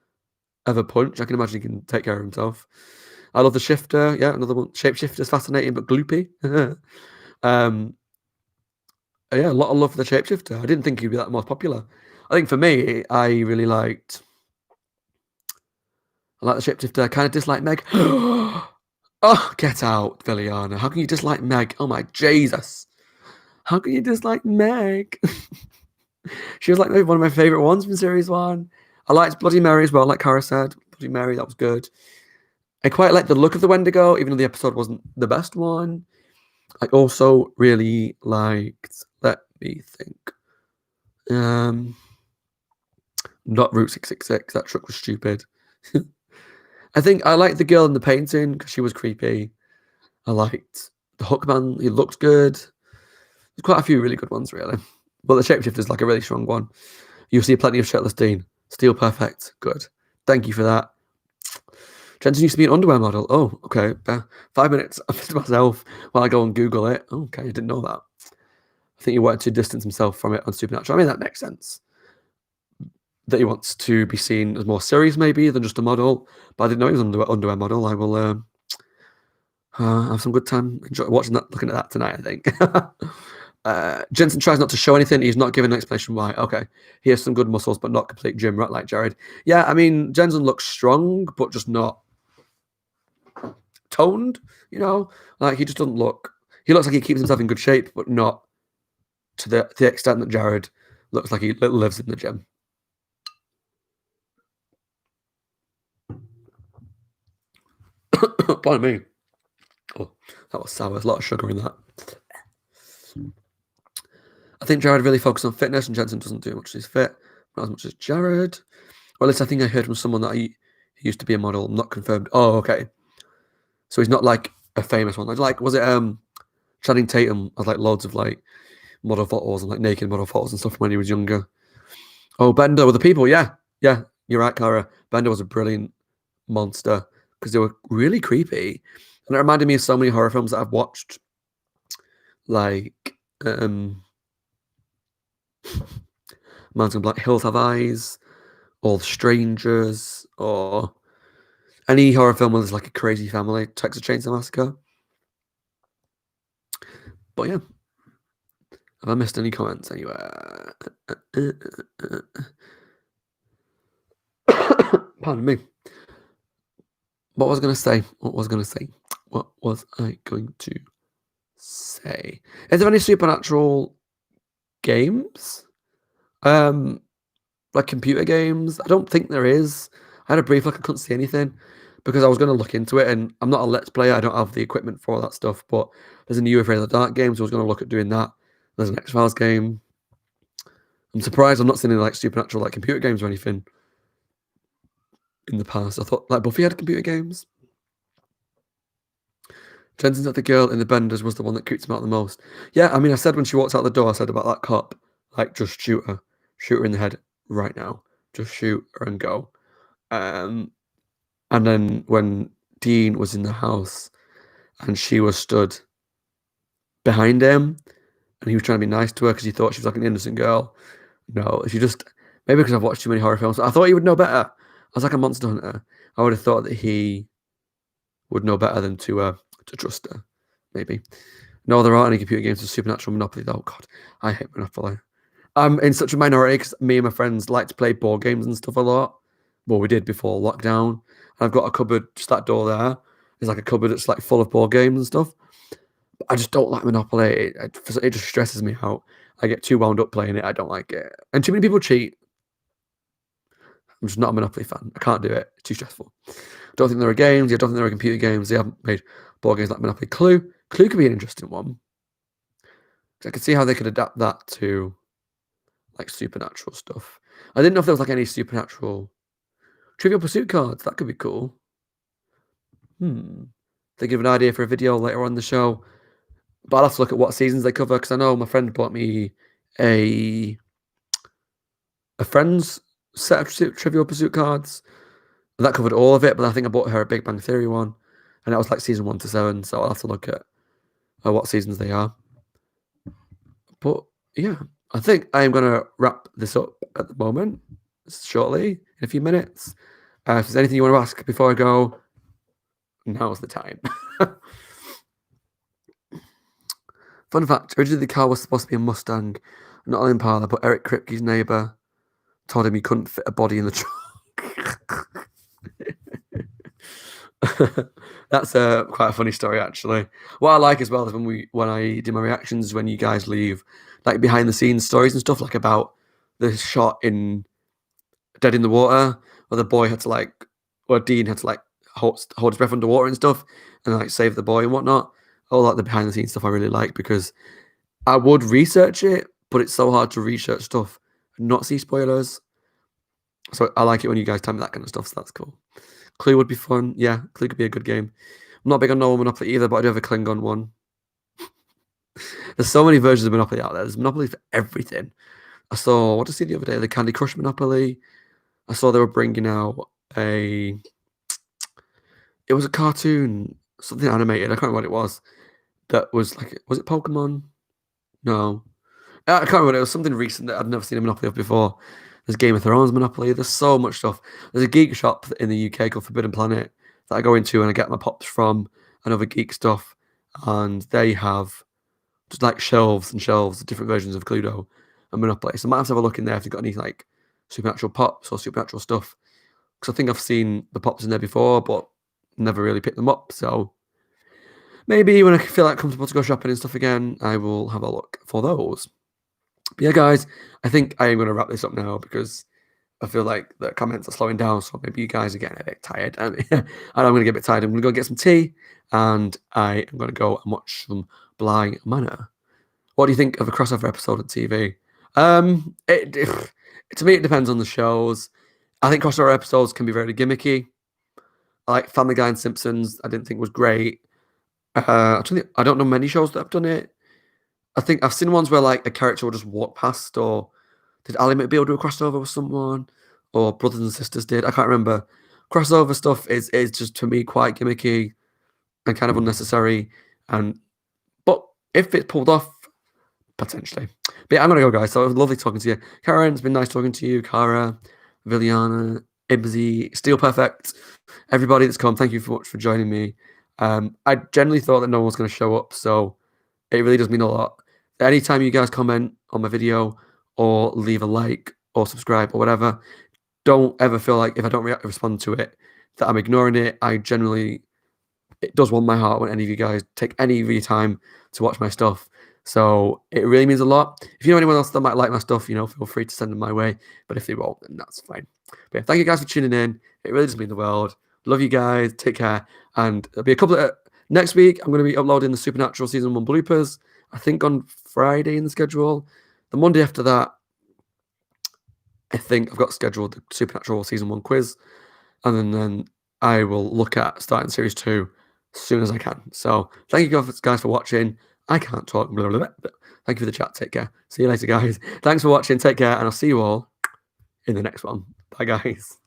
of a punch. I can imagine he can take care of himself. I love the shifter. Yeah, another one. Shapeshifter's fascinating but gloopy. Yeah, a lot of love for the shapeshifter. I didn't think he'd be that most popular. I think for me, I really liked. I like the shapeshifter. I kind of dislike Meg. Oh, get out, Villiana. How can you dislike Meg? Oh my Jesus. How can you dislike Meg? She was like maybe one of my favourite ones from series 1. I liked Bloody Mary as well, like Cara said. Bloody Mary, that was good. I quite liked the look of the Wendigo, even though the episode wasn't the best one. I also really liked, let me think. Not Route 666, that truck was stupid. I think I liked the girl in the painting because she was creepy. I liked the Hookman, he looked good. There's quite a few really good ones, really. But the shapeshifter is like a really strong one. You'll see plenty of shirtless Dean. Still perfect. Good. Thank you for that. Jensen used to be an underwear model. Oh, okay. 5 minutes to myself while I go and Google it. Oh, okay, I didn't know that. I think he wanted to distance himself from it on Supernatural. I mean, that makes sense. That he wants to be seen as more serious, maybe, than just a model. But I didn't know he was an underwear model. I will have some good time watching that, looking at that tonight, I think. Jensen tries not to show anything. He's not giving an explanation why. Okay. He has some good muscles, but not complete gym rat like Jared. Yeah, I mean, Jensen looks strong, but just not toned, you know? Like, he just doesn't look... He looks like he keeps himself in good shape, but not to the extent that Jared looks like he lives in the gym. Pardon me. Oh, that was sour. There's a lot of sugar in that. I think Jared really focused on fitness, and Jensen doesn't do much. He's fit, not as much as Jared. Or at least I think I heard from someone that he used to be a model, not confirmed. Oh, okay. So he's not like a famous one. Like was it Channing Tatum had like loads of like model photos and like naked model photos and stuff when he was younger. Oh, Bender with the people. Yeah, you're right, Cara. Bender was a brilliant monster because they were really creepy, and it reminded me of so many horror films that I've watched. Like Man's gonna be like Hills Have Eyes, or Strangers, or any horror film where there's like a crazy family, Texas Chainsaw Massacre. But yeah, have I missed any comments anywhere? Pardon me. What was I going to say? What was I going to say? Is there any supernatural games? Like computer games? I don't think there is. I had a brief look, I couldn't see anything because I was going to look into it, and I'm not a Let's Player. I don't have the equipment for all that stuff, but there's a new Afraid of the Dark game, so I was going to look at doing that. There's an X-Files game. I'm surprised I'm not seeing any like supernatural like computer games or anything in the past. I thought like Buffy had computer games. Jensen said the girl in the benders was the one that creeps him out the most. Yeah, I mean, I said when she walked out the door, I said about that cop, like, just shoot her in the head right now, just shoot her and go. And then when Dean was in the house and she was stood behind him and he was trying to be nice to her because he thought she was like an innocent girl. No, she just, maybe because I've watched too many horror films. I thought he would know better. I was like a monster hunter. I would have thought that he would know better than to trust her, maybe. No, there aren't any computer games with Supernatural Monopoly, though. God, I hate Monopoly. I'm in such a minority because me and my friends like to play board games and stuff a lot. Well, we did before lockdown. I've got a cupboard, just that door there. There's like a cupboard that's like full of board games and stuff. But I just don't like Monopoly. It just stresses me out. I get too wound up playing it. I don't like it. And too many people cheat. I'm just not a Monopoly fan. I can't do it. It's too stressful. Don't think there are games. I don't think there are computer games. They haven't made board games like Monopoly. Clue could be an interesting one. I could see how they could adapt that to like supernatural stuff. I didn't know if there was like any supernatural Trivial Pursuit cards. That could be cool. They give an idea for a video later on in the show. But I'll have to look at what seasons they cover because I know my friend bought me a friend's set of Trivial Pursuit cards. And that covered all of it, but I think I bought her a Big Bang Theory one. And that was like season 1 to 7, so I'll have to look at what seasons they are. But yeah, I think I am going to wrap this up at the moment, shortly, in a few minutes. If there's anything you want to ask before I go, now's the time. Fun fact, originally the car was supposed to be a Mustang, not an Impala, but Eric Kripke's neighbour told him he couldn't fit a body in the trunk. That's quite a funny story, actually. What I like as well is when I do my reactions, when you guys leave like behind the scenes stories and stuff, like about the shot in Dead in the Water, where the boy had to like, or Dean had to like hold his breath underwater and stuff, and like save the boy and whatnot. All like the behind the scenes stuff I really like because I would research it, but it's so hard to research stuff and not see spoilers. So I like it when you guys tell me that kind of stuff. So that's cool. Clue would be fun. Yeah, Clue could be a good game. I'm not big on Normal Monopoly either, but I do have a Klingon one. There's so many versions of Monopoly out there. There's Monopoly for everything. I saw, what did I see the other day? The Candy Crush Monopoly. I saw they were bringing out it was a cartoon, something animated. I can't remember what it was. That was like, was it Pokemon? No. I can't remember. It was something recent that I'd never seen a Monopoly of before. There's Game of Thrones Monopoly. There's so much stuff. There's a geek shop in the UK called Forbidden Planet that I go into and I get my pops from and other geek stuff. And they have just like shelves and shelves of different versions of Cluedo and Monopoly. So I might have to have a look in there if you've got any like supernatural pops or supernatural stuff. Because I think I've seen the pops in there before, but never really picked them up. So maybe when I feel like comfortable to go shopping and stuff again, I will have a look for those. But yeah, guys, I think I am going to wrap this up now because I feel like the comments are slowing down. So maybe you guys are getting a bit tired. And I'm going to get a bit tired. I'm going to go get some tea and I am going to go and watch some Bly Manor. What do you think of a crossover episode of TV? To me, it depends on the shows. I think crossover episodes can be very gimmicky. I like Family Guy and Simpsons. I didn't think was great. I don't know many shows that have done it. I think I've seen ones where like a character will just walk past, or did Ally McBeal do a crossover with someone, or Brothers and Sisters did? I can't remember. Crossover stuff is just to me quite gimmicky and kind of unnecessary. But if it's pulled off, potentially. But yeah, I'm gonna go, guys. So it was lovely talking to you. Karen, it's been nice talking to you. Cara, Viliana, Ibsy, Steel Perfect, everybody that's come, thank you so much for joining me. I generally thought that no one was going to show up, so it really does mean a lot. Anytime you guys comment on my video or leave a like or subscribe or whatever, don't ever feel like if I don't respond to it that I'm ignoring it. It does warm my heart when any of you guys take any of your time to watch my stuff. So it really means a lot. If you know anyone else that might like my stuff, feel free to send them my way. But if they won't, then that's fine. But yeah, thank you guys for tuning in. It really does mean the world. Love you guys. Take care. And there'll be a couple of next week. I'm going to be uploading the Supernatural season 1 bloopers. I think on Friday in the schedule. The Monday after that, I think I've got scheduled the Supernatural season 1 quiz, and then I will look at starting series 2 as soon as I can. So thank you guys for watching. I can't talk. Blah, blah, blah, blah. Thank you for the chat. Take care. See you later, guys. Thanks for watching. Take care, and I'll see you all in the next one. Bye, guys.